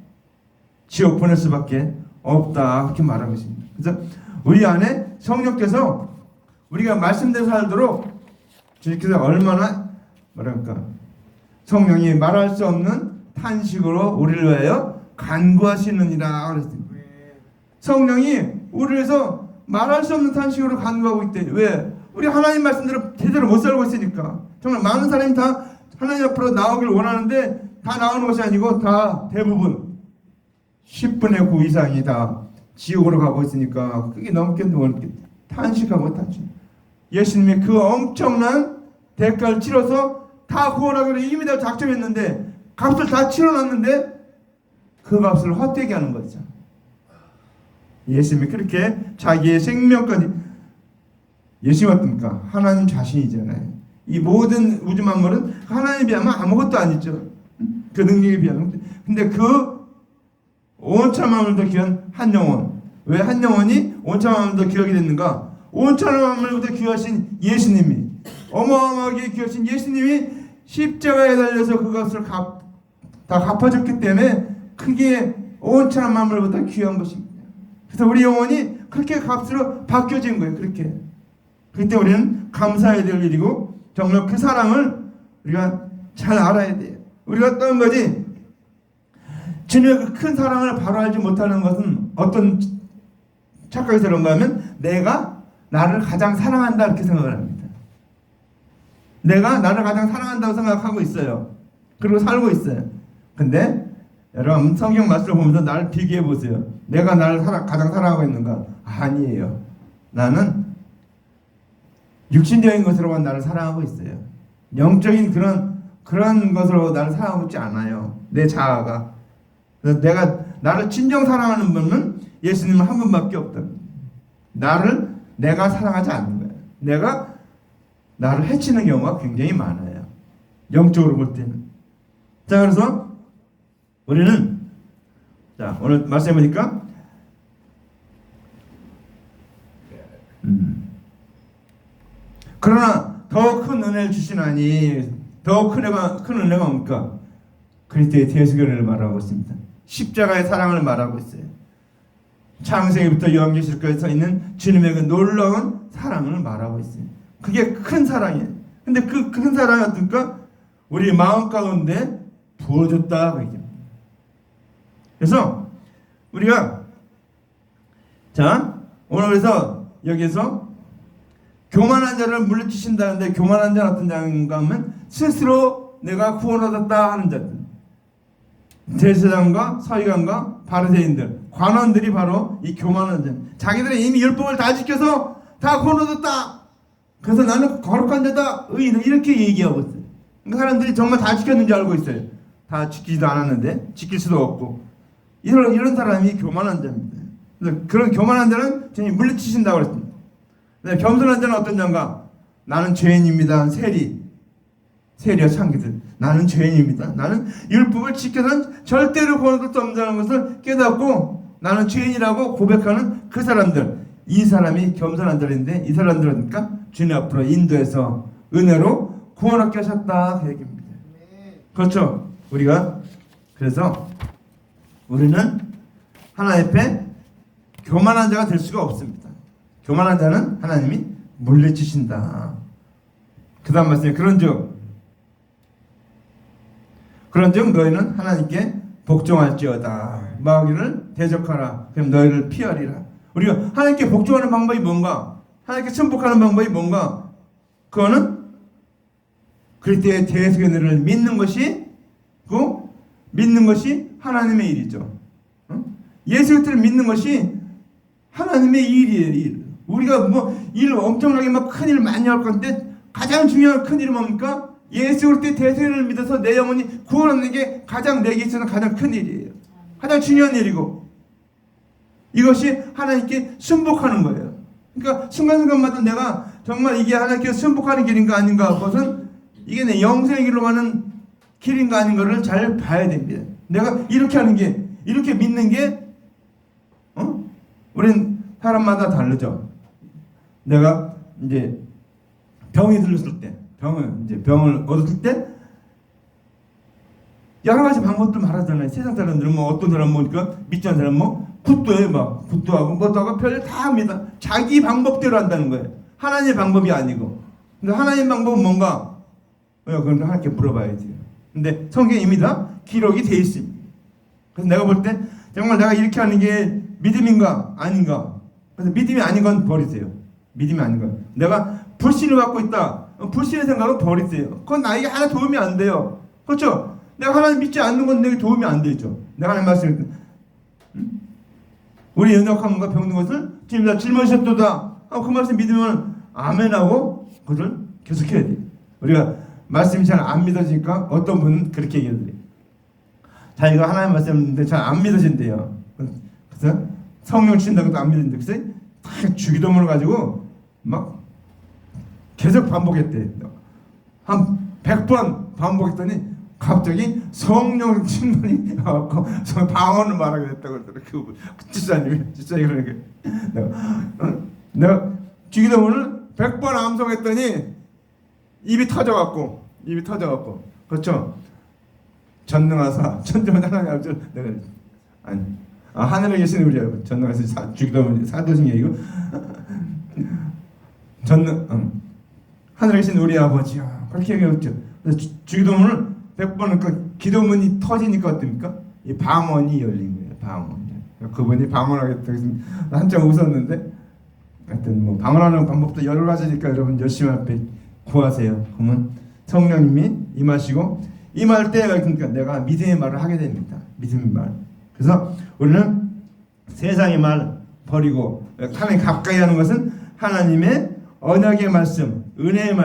S1: 지옥 보낼 수밖에 없다, 그렇게 말하고 있습니다. 그래서 우리 안에 성령께서 우리가 말씀대로 살도록 주님께서 얼마나 성령이 말할 수 없는 탄식으로 우리를 위하여 간구하시느니라 그랬습니다. 성령이 우리를 위해서 말할 수 없는 탄식으로 간구하고 있대. 왜? 우리 하나님 말씀대로 제대로 못 살고 있으니까. 정말 많은 사람이 다 하나님 앞으로 나오길 원하는데 다 나오는 것이 아니고 다 대부분 10분의 9 이상이 다 지옥으로 가고 있으니까 그게 넘게 탄식하고 탄식. 예수님이 그 엄청난 대가를 치러서 다 구원하기로 이미 다 작정했는데, 값을 다 치러놨는데 그 값을 헛되게 하는 거죠. 예수님이 그렇게 자기의 생명까지, 예수님 어떻습니까? 하나님 자신이잖아요. 이 모든 우주 만물은 하나님에 비하면 아무것도 아니죠. 그 능력에 비하면. 근데 그 온천한 마음을 더 귀한 한 영혼. 왜 한 영혼이 온천한 마음을 더 귀하게 됐는가? 온천한 마음을 더 귀하신 예수님이, 어마어마하게 귀하신 예수님이 십자가에 달려서 그 값을 다 갚아줬기 때문에 그게 온천한 마음을보다 귀한 것입니다. 그래서 우리 영혼이 그렇게 값으로 바뀌어진 거예요. 그렇게. 그때 우리는 감사해야 될 일이고, 정말 그 사랑을 우리가 잘 알아야 돼요. 우리가 어떤 거지? 주님의 그 큰 사랑을 바로 알지 못하는 것은 어떤 착각이 그런가 하면 내가 나를 가장 사랑한다 이렇게 생각을 합니다. 내가 나를 가장 사랑한다고 생각하고 있어요. 그리고 살고 있어요. 근데 여러분 성경 말씀을 보면서 나를 비교해 보세요. 내가 나를 가장 사랑하고 있는가? 아니에요. 나는 육신적인 것으로만 나를 사랑하고 있어요. 영적인 그런 것으로 나를 사랑하고 있지 않아요. 내 자아가. 그래서 나를 진정 사랑하는 분은 예수님은 한 분밖에 없다. 내가 사랑하지 않는 거예요. 나를 해치는 경우가 굉장히 많아요. 영적으로 볼 때는. 자, 그래서 우리는 오늘 말씀해 보니까 그러나 더 큰 은혜를 주시나니, 더 큰 은혜가 뭡니까? 그리스도의 대속연을 말하고 있습니다. 십자가의 사랑을 말하고 있어요. 창세기부터 요한계시록까지 서 있는 주님의 그 놀라운 사랑을 말하고 있어요. 그게 큰 사랑이에요. 근데 그 큰 사랑이 어떨까? 우리 마음 가운데 부어줬다 그 얘기입니다. 그래서 우리가 자 오늘 그래서 여기서 교만한 자를 물리치신다는데 교만한 자는 어떤 자인가 하면 스스로 내가 구원 얻었다 하는 자들, 제사장과 서기관과 바리새인들, 관원들이 바로 이 교만한 자. 자기들은 이미 율법을 다 지켜서 다 구원 얻었다. 그래서 나는 거룩한 자다, 의인은 이렇게 얘기하고 있어요. 그러니까 사람들이 정말 다 지켰는지 알고 있어요. 다 지키지도 않았는데 지킬 수도 없고 이런 사람이 교만한 자입니다. 그런 교만한 자는 주님이 물리치신다고 그랬습니다. 겸손한 자는 어떤 자인가? 나는 죄인입니다. 세리와 창기들, 나는 죄인입니다. 나는 율법을 지켜서는 절대로 구원 얻을 수 없다는 것을 깨닫고 나는 죄인이라고 고백하는 그 사람들, 이 사람이 겸손한 자인데 이 사람들은 그러니까 주님 앞으로 인도해서 은혜로 구원 얻게 하셨다 그 얘기입니다. 그렇죠? 우리가 그래서 우리는 하나님 앞에 교만한 자가 될 수가 없습니다. 교만한 자는 하나님이 물리치신다. 그 다음 말씀에 그런즉 너희는 하나님께 복종할지어다. 마귀를 대적하라. 그럼 너희를 피하리라. 우리가 하나님께 복종하는 방법이 뭔가? 하나님께 천복하는 방법이 뭔가? 그거는 그리스도의 대속의 은혜를 믿는 것이 하나님의 일이죠. 예수 그리스도를 믿는 것이 하나님의 일이에요. 일. 우리가 일 엄청나게 큰 일 많이 할 건데 가장 중요한 큰 일은 뭡니까? 예수 그리스도의 대속을 믿어서 내 영혼이 구원하는 게 가장 내게 있어서는 가장 큰 일이에요. 가장 중요한 일이고 이것이 하나님께 순복하는 거예요. 그러니까 순간순간마다 내가 정말 이게 하나님께 순복하는 길인가 아닌가, 그것은 이게 내 영생의 길로 가는 길인가 아닌가를 잘 봐야 됩니다. 내가 이렇게 하는 게, 이렇게 믿는 게 우린 사람마다 다르죠. 내가 이제 병이 들렸을 때, 병을 얻었을 때 여러 가지 방법들 말하잖아요. 세상 사람들은 어떤 사람 보니까 믿지 않는 사람 굿도해 굿도하고 뭐도 하고 별일 다 합니다. 자기 방법대로 한다는 거예요. 하나님의 방법이 아니고. 근데 하나님의 방법은 뭔가? 그건 하나님께 물어봐야지. 근데 성경에 이미 다 기록이 돼 있습니다. 그래서 내가 볼 때 정말 내가 이렇게 하는 게 믿음인가 아닌가. 그래서 믿음이 아닌 건 버리세요. 믿음이 아닌 건. 내가 불신을 갖고 있다. 불신의 생각은 버리세요. 그건 나에게 하나 도움이 안 돼요. 그렇죠? 내가 하나님 믿지 않는 건 내게 도움이 안 되죠. 내가 하나님 말씀을 우리 연약함과 병든 것을 주님 다 짊어지셨도다. 그 말씀 믿으면 아멘하고 그것을 계속해야 돼요. 우리가 말씀이 잘 안 믿어지니까 어떤 분은 그렇게 얘기해요. 자기가 하나님 말씀인데 잘 안 믿어진대요. 그래서 성령 주신다고 해도 안 믿는데 그래서 딱 주기도문을 가지고 막 계속 반복했대. 한 100번 반복했더니 갑자기 성령 충만이 와갖고 방언을 말하게 됐다고 그러더라고요. 그 집사님이 그러는 게 내가 주기도문을 100번 암송했더니 입이 터져갖고 그렇죠? 전능하사 천지만 하나님 아버지 내가 아니 하늘에 계신 우리 아버지 전능하사 주기도문 사도신 얘기고 하늘에 계신 우리 아버지야 그렇게 얘기했죠. 그래서 주기도문을 100번은 그 기도문이 터지니까 어떻습니까? 이 방언이 열린 거예요. 방언. 그분이 방언하겠다. 한참 웃었는데 하여튼 방언하는 방법도 여러 가지니까 여러분 열심히 앞에 구하세요. 그러면 성령님이 임하시고 임할 때 그러니까 내가 믿음의 말을 하게 됩니다. 믿음의 말. 그래서 우리는 세상의 말 버리고 하나님 가까이 하는 것은 하나님의 언약의 말씀, 은혜의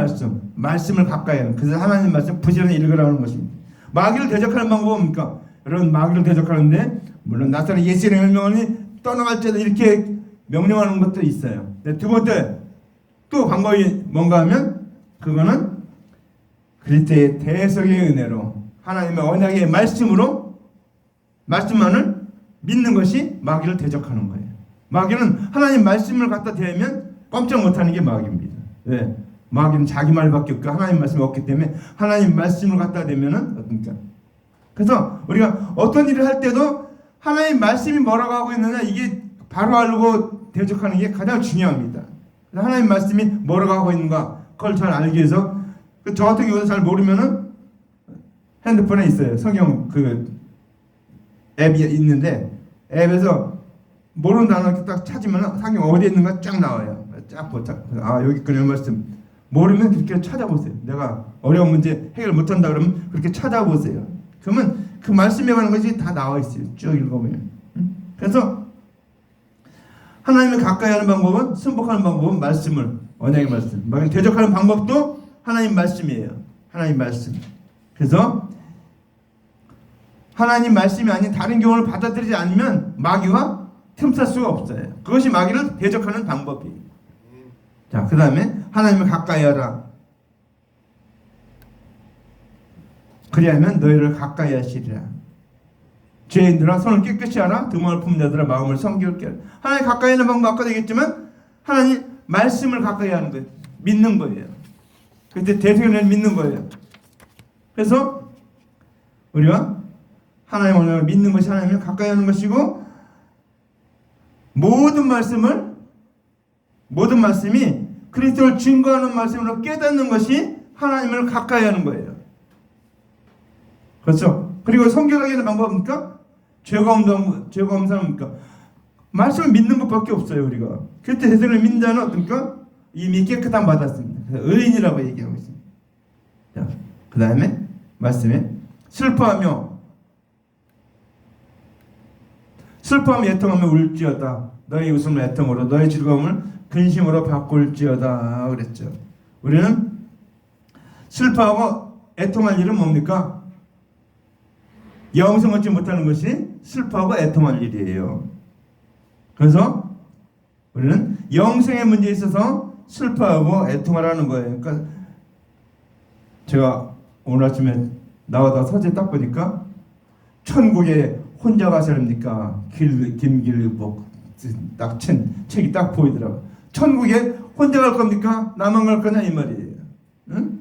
S1: 말씀을 가까이 하는. 그래서 하나님 말씀 부지런히 읽으라는 것입니다. 마귀를 대적하는 방법은 뭡니까? 여러분 마귀를 대적하는데 물론 나사렛 예수의 명령이 떠나갈 때도 이렇게 명령하는 것도 있어요. 두 번째 또 방법이 뭔가 하면 그거는 그리스도의 대속의 은혜로 하나님의 언약의 말씀만을 믿는 것이 마귀를 대적하는 거예요. 마귀는 하나님 말씀을 갖다 대면 꼼짝 못하는 게 마귀입니다. 왜? 마귀는 자기 말밖에 없고 하나님 말씀이 없기 때문에 하나님 말씀을 갖다 대면은 어떻습니까? 그래서 우리가 어떤 일을 할 때도 하나님 말씀이 뭐라고 하고 있느냐 이게 바로 알고 대적하는 게 가장 중요합니다. 하나님 말씀이 뭐라고 하고 있는가 그걸 잘 알기 위해서 저 같은 경우는 잘 모르면은 핸드폰에 있어요. 성경 그 앱이 있는데 앱에서 모르는 단어 이렇게 딱 찾으면 성경 어디에 있는가 쫙 나와요. 쫙 보자. 아 여기 그런 말씀 모르면 그렇게 찾아보세요. 내가 어려운 문제 해결 못한다 그러면 그렇게 찾아보세요. 그러면 그 말씀에 관한 것이 다 나와 있어요. 쭉 읽어보면. 그래서 하나님을 가까이 하는 방법은 승복하는 방법은 말씀을 언약의 말씀. 대적하는 방법도 하나님 말씀이에요. 하나님 말씀. 그래서 하나님 말씀이 아닌 다른 경험을 받아들이지 않으면 마귀와 틈살 수가 없어요. 그것이 마귀를 대적하는 방법이에요. 자, 그 다음에 하나님을 가까이 하라. 그리하면 너희를 가까이 하시리라. 죄인들아 손을 깨끗이 하라. 등을 품은 자들아 마음을 성결케 하라. 하나님 가까이 하는 방법 아까도 얘기했지만 하나님 말씀을 가까이 하는 거예요. 믿는 거예요. 그때 대통령을 믿는 거예요. 그래서 우리가 하나님 언약을 믿는 것이 하나님을 가까이 하는 것이고 모든 말씀이 그리스도를 증거하는 말씀으로 깨닫는 것이 하나님을 가까이 하는 거예요. 그렇죠? 그리고 성결하게 하는 방법입니까? 죄가 없는 사람입니까? 말씀을 믿는 것밖에 없어요. 우리가 그때 세상을 믿는 자는 어떻습니까? 이미 깨끗함 받았습니다. 그래서 의인이라고 얘기하고 있습니다. 자, 그 다음에 말씀에 슬퍼하며 애통하며 울지어다. 너희 웃음을 애통으로 너희 즐거움을 근심으로 바꿀지어다 그랬죠. 우리는 슬퍼하고 애통할 일은 뭡니까? 영생 얻지 못하는 것이 슬퍼하고 애통할 일이에요. 그래서 우리는 영생의 문제에 있어서 슬퍼하고 애통하라는 거예요. 그러니까 제가 오늘 아침에 나와다 서재 딱 보니까 천국에 혼자 가시랍니까? 김길복 딱 책이 딱 보이더라고요. 천국에 혼자 갈 겁니까? 나만 갈 거냐 이 말이에요. 응?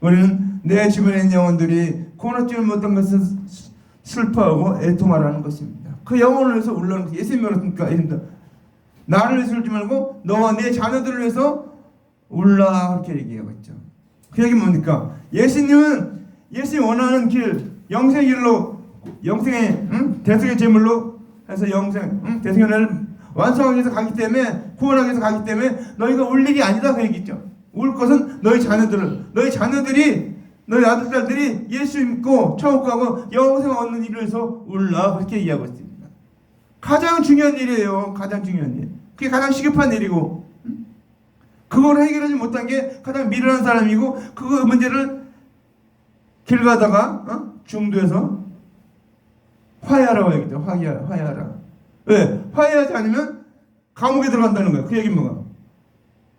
S1: 우리는 내 주변에 있는 영혼들이 구원받지 못한 것을 슬퍼하고 애통하라는 것입니다. 그 영혼을 위해서 울라는 것이 예수님이 그렇습니까? 나를 위해서 울지 말고 너와 내 자녀들을 위해서 울라 그렇게 얘기하고 있죠. 그 얘기 뭡니까? 예수님은 예수님이 원하는 길, 영생의 길로 영생의 대승의 제물로 해서 대승을 완성하기 위해서 가기 때문에 구원하기 위해서 가기 때문에 너희가 울 일이 아니다 그 얘기죠. 울 것은 너희 자녀들이 너희 아들딸들이 예수 믿고 천국 가고 영생 얻는 일을 위해서 울라 그렇게 얘기하고 있습니다. 가장 중요한 일이에요. 가장 중요한 일. 그게 가장 시급한 일이고 그걸 해결하지 못한 게 가장 미련한 사람이고 그 문제를 길 가다가 중도에서 화해하라고 얘기죠. 화해하라. 왜? 화해하지 않으면 감옥에 들어간다는 거예요. 그 얘기는 뭐가?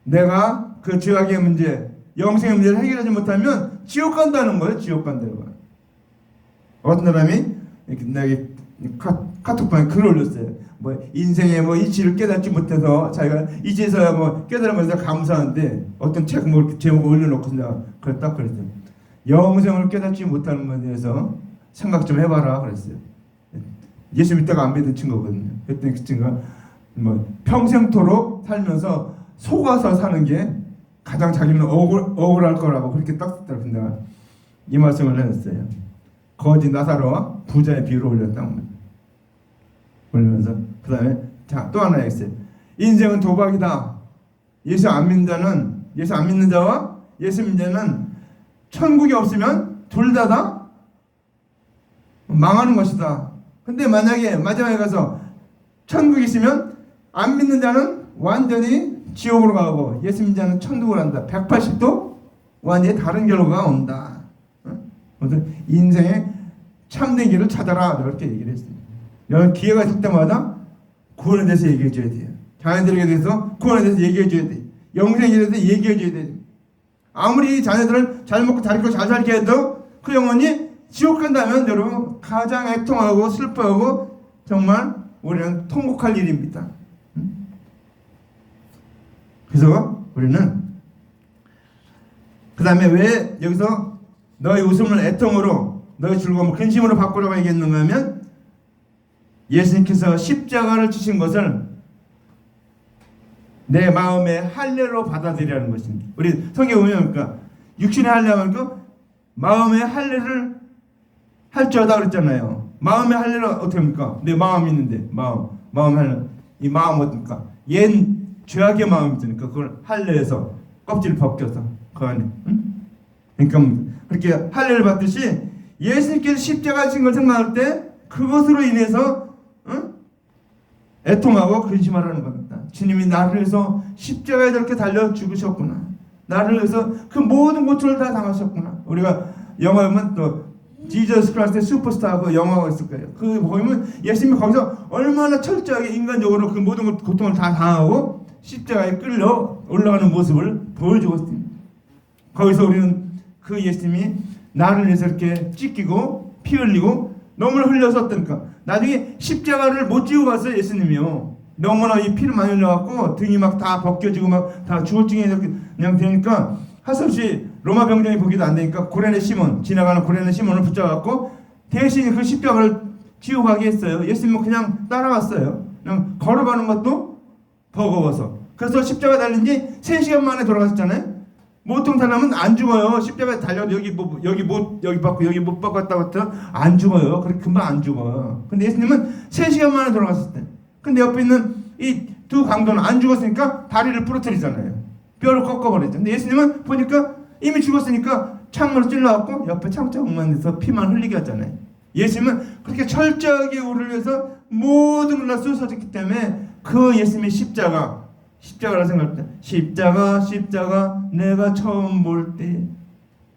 S1: 내가 그 죄악의 문제, 영생의 문제를 해결하지 못하면 지옥 간다는 거예요. 지옥 간다는 거예요. 어떤 사람이 내게 카톡방에 글을 올렸어요. 인생의 이치를 깨닫지 못해서 자기가 이제서야 깨달은 것에 감사한데 어떤 책 제목을 올려놓고 내가 딱 그랬어요. 영생을 깨닫지 못하는 것에 대해서 생각 좀 해봐라 그랬어요. 예수 믿다가 안 믿은 친구거든요. 그랬더니 그 친구가 평생토록 살면서 속아서 사는 게 가장 자기는 억울할 거라고 그렇게 딱 썼더라고요. 내가 이 말씀을 해줬어요. 거지 나사로와 부자의 비유를 올렸다고 합니다. 올리면서 그 다음에 또 하나 있어요. 인생은 도박이다. 예수 안 믿는 자와 예수 믿는 자는 천국이 없으면 둘 다 망하는 것이다. 근데 만약에 마지막에 가서 천국이 있으면 안 믿는 자는 완전히 지옥으로 가고 예수 믿는 자는 천국을 간다. 180도 완전히 다른 결과가 온다. 인생의 참된 길을 찾아라. 이렇게 얘기를 했습니다. 여러분 기회가 있을 때마다 구원에 대해서 얘기해 줘야 돼요. 자녀들에게 대해서 구원에 대해서 얘기해 줘야 돼요. 영생에 대해서 얘기해 줘야 돼요. 아무리 자녀들을 잘 먹고 잘 입고 잘 살게 해도 그 영혼이 지옥 간다면 여러분 가장 애통하고 슬퍼하고 정말 우리는 통곡할 일입니다. 그래서 우리는 그 다음에 왜 여기서 너희 웃음을 애통으로 너희 즐거움을 근심으로 바꾸라고 얘기했는가 하면 예수님께서 십자가를 지신 것을 내 마음의 할례로 받아들이라는 것입니다. 우리 성경 보면 그러니까 육신의 할례하면 그 마음의 할례를 할지어다 그랬잖아요. 마음의 할례는 어떻게 합니까? 내 마음이 있는데 마음 할례, 이 마음 어떻습니까? 옛 죄악의 마음이 있으니까 그걸 할례해서 껍질을 벗겨서 그 안에, 응? 그러니까 그렇게 할례를 받듯이 예수님께서 십자가 지신 걸 생각할 때 그것으로 인해서, 응? 애통하고 근심하라는 겁니다. 주님이 나를 위해서 십자가에 저렇게 달려 죽으셨구나. 나를 위해서 그 모든 고통을 다 당하셨구나. 우리가 영화 보면 또 지저스 크라이스트 슈퍼스타 그 영화가 있을 거예요. 그 보면 예수님이 거기서 얼마나 철저하게 인간적으로 그 모든 고통을 다 당하고 십자가에 끌려 올라가는 모습을 보여주고 있습니다. 거기서 우리는 그 예수님이 나를 위해서 이렇게 찢기고 피 흘리고 너무나 흘려서 어떠니까 나중에 십자가를 못 지고 갔어요. 예수님이요. 너무나 이 피를 많이 흘려갖고 등이 막 다 벗겨지고 막 다 주어증에 이렇게 그냥 되니까 할 수 없이 로마 병정이 보기도 안 되니까 고레네 시몬, 지나가는 고레네 시몬을 붙잡아갖고 대신 그 십자가를 지고 가게 했어요. 예수님은 그냥 따라갔어요. 그냥 걸어가는 것도 버거워서. 그래서 십자가 달린 지 3시간 만에 돌아갔잖아요. 보통 사람은 안 죽어요. 십자가에 달려도 여기 받고 여기 못 받고 왔다 갔다 안 죽어요. 그렇게 금방 안 죽어요. 근데 예수님은 3시간 만에 돌아갔을 때. 근데 옆에 있는 이 두 강도는 안 죽었으니까 다리를 부러뜨리잖아요. 뼈를 꺾어버리죠. 근데 예수님은 보니까 이미 죽었으니까 창으로 찔러갖고 옆에 창자국만 해서 피만 흘리게 하잖아요. 예수님은 그렇게 철저하게 우리를 위해서 모든 걸 다 쏟아졌기 때문에 그 예수님의 십자가라 생각할 때 십자가 내가 처음 볼 때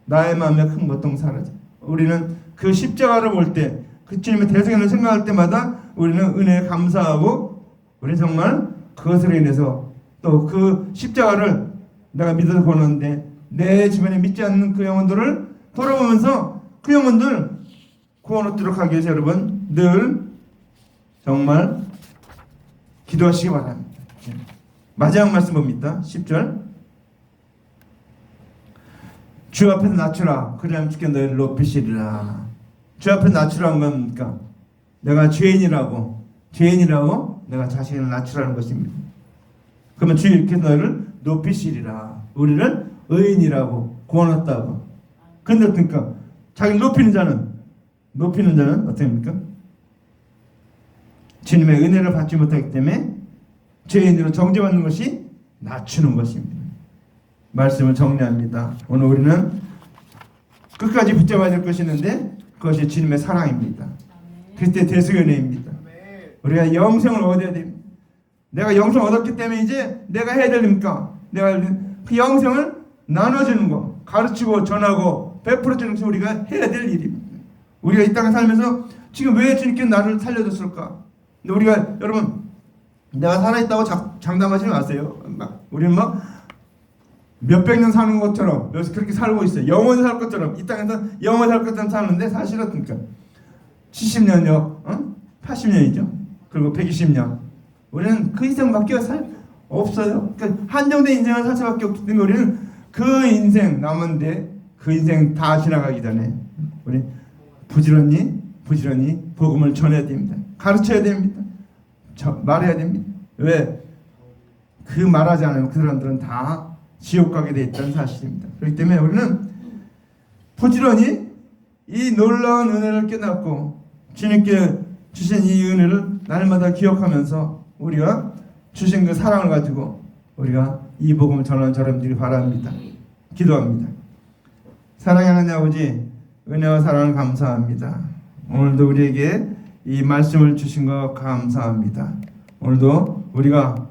S1: 나의 마음에 큰 고통 사라져. 우리는 그 십자가를 볼 때 그 주님의 대성연을 생각할 때마다 우리는 은혜에 감사하고 우리 정말 그것으로 인해서 또 그 십자가를 내가 믿어서 보는데 내 주변에 믿지 않는 그 영혼들을 돌아보면서 그 영혼들 구원 얻도록 하기 위해서 여러분 늘 정말 기도하시기 바랍니다. 마지막 말씀 봅니다. 10절 주 앞에서 낮추라 그리하면 주께 너희를 높이시리라. 주 앞에 낮추라는 겁니까? 내가 죄인이라고 내가 자신을 낮추라는 것입니다. 그러면 주님께서 너희를 높이시리라. 우리를 의인이라고 구원했다고. 근데 어떻습니까? 자기를 높이는 자는 어떻습니까? 주님의 은혜를 받지 못하기 때문에 죄인으로 정죄받는 것이 낮추는 것입니다. 말씀을 정리합니다. 오늘 우리는 끝까지 붙잡아야 될 것이 있는데 그것이 주님의 사랑입니다. 그리스도의 대속연애입니다. 우리가 영생을 얻어야 됩니다. 내가 영생을 얻었기 때문에 이제 내가 해야 될 일입니까? 내가 그 영생을 나눠주는 거, 가르치고 전하고 베풀어주는 것이 우리가 해야 될 일입니다. 우리가 이 땅에 살면서 지금 왜 주님께서 나를 살려줬을까? 근데 우리가 여러분 내가 살아있다고 장담하지 마세요. 우리는 막 몇백 년 사는 것처럼 여기서 그렇게 살고 있어요. 영원히 살 것처럼 이 땅에서 영원히 살 것처럼 사는데 사실은 어떻습니까? 70년이요, 80년이죠. 그리고 120년. 우리는 그 이상밖에 살 없어요. 그러니까 한정된 인생을 살 수밖에 없기 때문에 우리는 그 인생 남은데 그 인생 다 지나가기 전에 우리 부지런히 복음을 전해야 됩니다. 가르쳐야 됩니다. 말해야 됩니다. 왜? 그 말하지 않으면 그 사람들은 다 지옥 가게 돼 있다는 사실입니다. 그렇기 때문에 우리는 부지런히 이 놀라운 은혜를 깨닫고 주님께 주신 이 은혜를 날마다 기억하면서 우리가 주신 그 사랑을 가지고 우리가 이 복음을 전하는 사람들이 바랍니다. 기도합니다. 사랑의 하나님 아버지, 은혜와 사랑을 감사합니다. 오늘도 우리에게 이 말씀을 주신 것 감사합니다. 오늘도 우리가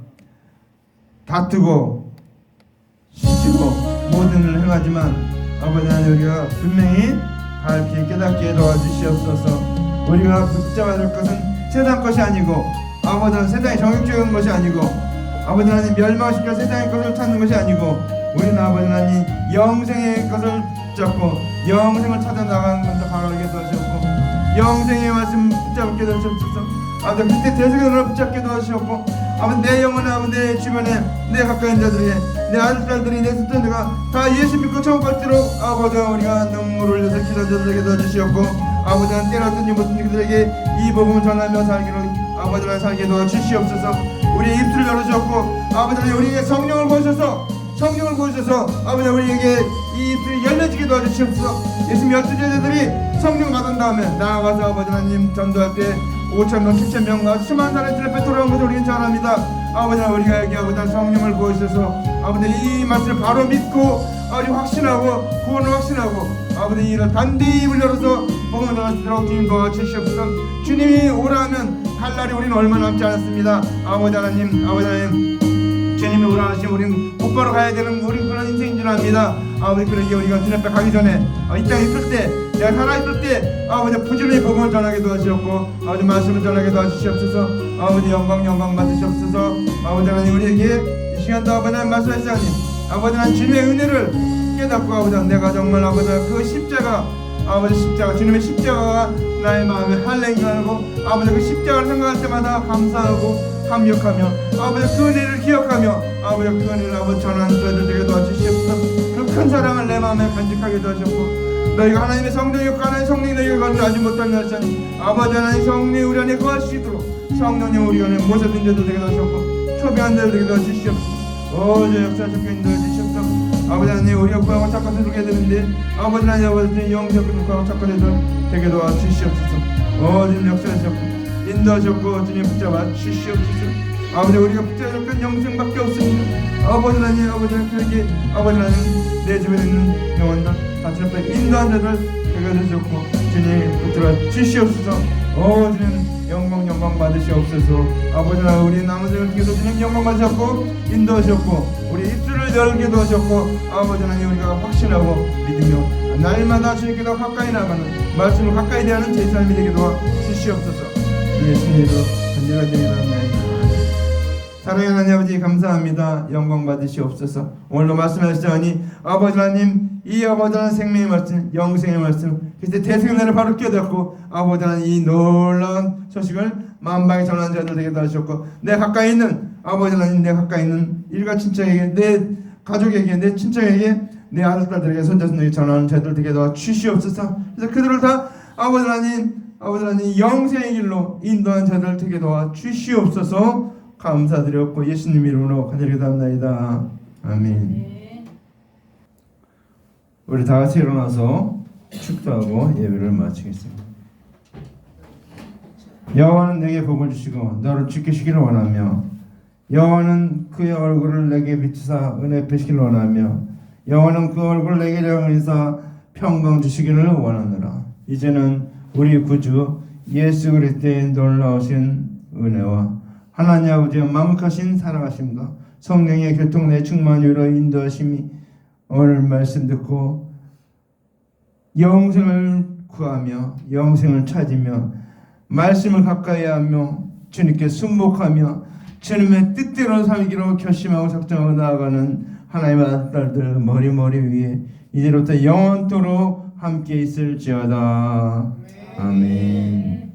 S1: 다투고 시치고 모든 일을 행하지만 아버지 하나님 우리가 분명히 밝게 깨닫게 도와주시옵소서. 우리가 붙잡아야 될 것은 세상 것이 아니고 아버지 하나님 세상이 정욕적인 것이 아니고 아버지 하나님 멸망시켜 세상의 것을 찾는 것이 아니고 우리는 아버지 하나님 영생의 것을 붙잡고 영생을 찾아 나가는 것을 바라게 도와주시옵고 영생의 말씀 붙잡게 도와주시옵소서. 아버지 그때 대속연을 붙잡게 도와주시옵고 아버지 내 영혼에 아버지 내 주변에 내 가까이 있는 자들이 내 아들들이 내 손자들과 다 예수 믿고 처음 갈수록 아버지 우리가 눈물을 흘려서 기도자들에게 도와주시옵고 아버지는 때로든지 못든지 그들에게 이 복음을 전하며 살기로 아버지와 살게 도와주시옵소서. 우리의 입술을 열어주셨고 아버지 하나님 우리에게 성령을 부으셔서 아버지 우리에게 이 입술이 열려지게 도와주시옵소서. 예수님 12제자들이 성령 받은 다음에 나아가서 아버지 하나님 전도할 때 5,000명 7,000명과 수많은 사람들을 앞에 돌아온 것을 우리는 잘 압니다. 아버지 우리가 여기 아버지 성령을 부으셔서 아버지 이 말씀을 바로 믿고 아버지 확신하고 구원을 확신하고 아버지 이를 단디 입을 열어서 복음을 전하시도록 주님 도와주시옵소서. 주님이 오라면 할 날이 우리는 얼마 남지 않았습니다. 아버지 하나님 주님이 오라 하시면 우리는 곧바로 가야 되는 우리 그런 인생인 줄 압니다. 아버지 그러기에 우리가 주님 앞에 가기 전에 이 땅에 있을 때 내가 살아있을 때 아버지 부지런히 복음을 전하게 도와주셨고 아버지 말씀을 전하게 도와주시옵소서. 아버지 영광 받으시옵소서. 아버지 하나님 우리에게 이 시간도 아버지 하나님 말씀하시자니 아버지 하나님 주님의 은혜를 깨닫고 아버지 내가 정말 아버지 그 십자가 주님의 십자가가 나의 마음에 할례인가하고 아버지 그 십자가를 생각할 때마다 감사하고 감격하며 아버지 그 은혜를 기억하며 아버지 그 은혜를 아버지 전하는 저희들 되게 도와주시옵소서. 그 큰 사랑을 내 마음에 간직하게 도와주셨고 너희가 하나님의 성령이었고 하나님의 성령이 너희가 건조하지 못하는 하시니 아버지 하나님 성령이 우리 안에 거하시도록 성령님 우리 안에 모셔둔 자도 되게 도와주셨고 초대한 자도 되게 도와주시옵소서. 저 역사하셨고 인도해 주시옵소서. 아버지 하나님 우리가 구하고 착각을 두게 되는데 아버지 하나님 아버지 영접을 구하고 착각을 되게 도와주시옵소서. 주님 역사하셨고 인도하셨고 주님 붙잡아 주시옵소서. 아버지 우리가 붙잡을 건 영생밖에 없습니다. 아버지 하나님 그에게 아버지 하나님 내 집에 있는 영혼들 당신 앞에 인도한 자들 되게 되셨고 주님 붙들어 주시옵소서. 주님 영광 받으시옵소서. 아버지 하나님 우리 남은 생을 통해서 주님 영광 받으셨고 인도하셨고 우리 입술을 열게 도하셨고 아버지 하나님 우리가 확신하고 믿으며 날마다 주님께서 가까이 나가는 말씀을 가까이 대하는 제 삶이 되게 도와주시옵소서. 예수님으로 간절하게 사랑하는 하나님 아버지 감사합니다. 영광 받으시옵소서. 오늘도 말씀하시자니 아버지 하나님 이 아버지 하나님 생명의 말씀 영생의 말씀 그때 대승의 날을 바로 깨닫고 아버지 하나님 이 놀라운 소식을 만방에 전하는 자들 되게 하셨고 내 가까이 있는 아버지 하나님 내 가까이 있는 일가 친척에게 내 가족에게 내 친척에게 내 아들딸들에게 손자손에게 전하는 자들 되게 도와주시옵소서. 그래서 그들을 다 아버지 하나님 영생의 길로 인도한 자들 되게 도와주시옵소서. 감사드렸고 예수님 이름으로 간절히 기도합나이다. 아멘. 우리 다 같이 일어나서 축도하고 예배를 마치겠습니다. 여호와는 내게 복을 주시고 너를 지키시기를 원하며 여호와는 그의 얼굴을 내게 비추사 은혜 베시기를 원하며 여호와는 그 얼굴을 내게 향하사 평강 주시기를 원하노라. 이제는 우리 구주 예수 그리스도의 놀라우신 은혜와 하나님 아버지의 만극하신 사랑하심과 성령의 교통내 충만으로 인도하심이 오늘 말씀 듣고 영생을 구하며 영생을 찾으며 말씀을 가까이 하며 주님께 순복하며 주님의 뜻대로 살기로 결심하고 작정하고 나아가는 하나님의 아들들 머리 위에 이제부터 영원토록 함께 있을지어다. 아멘.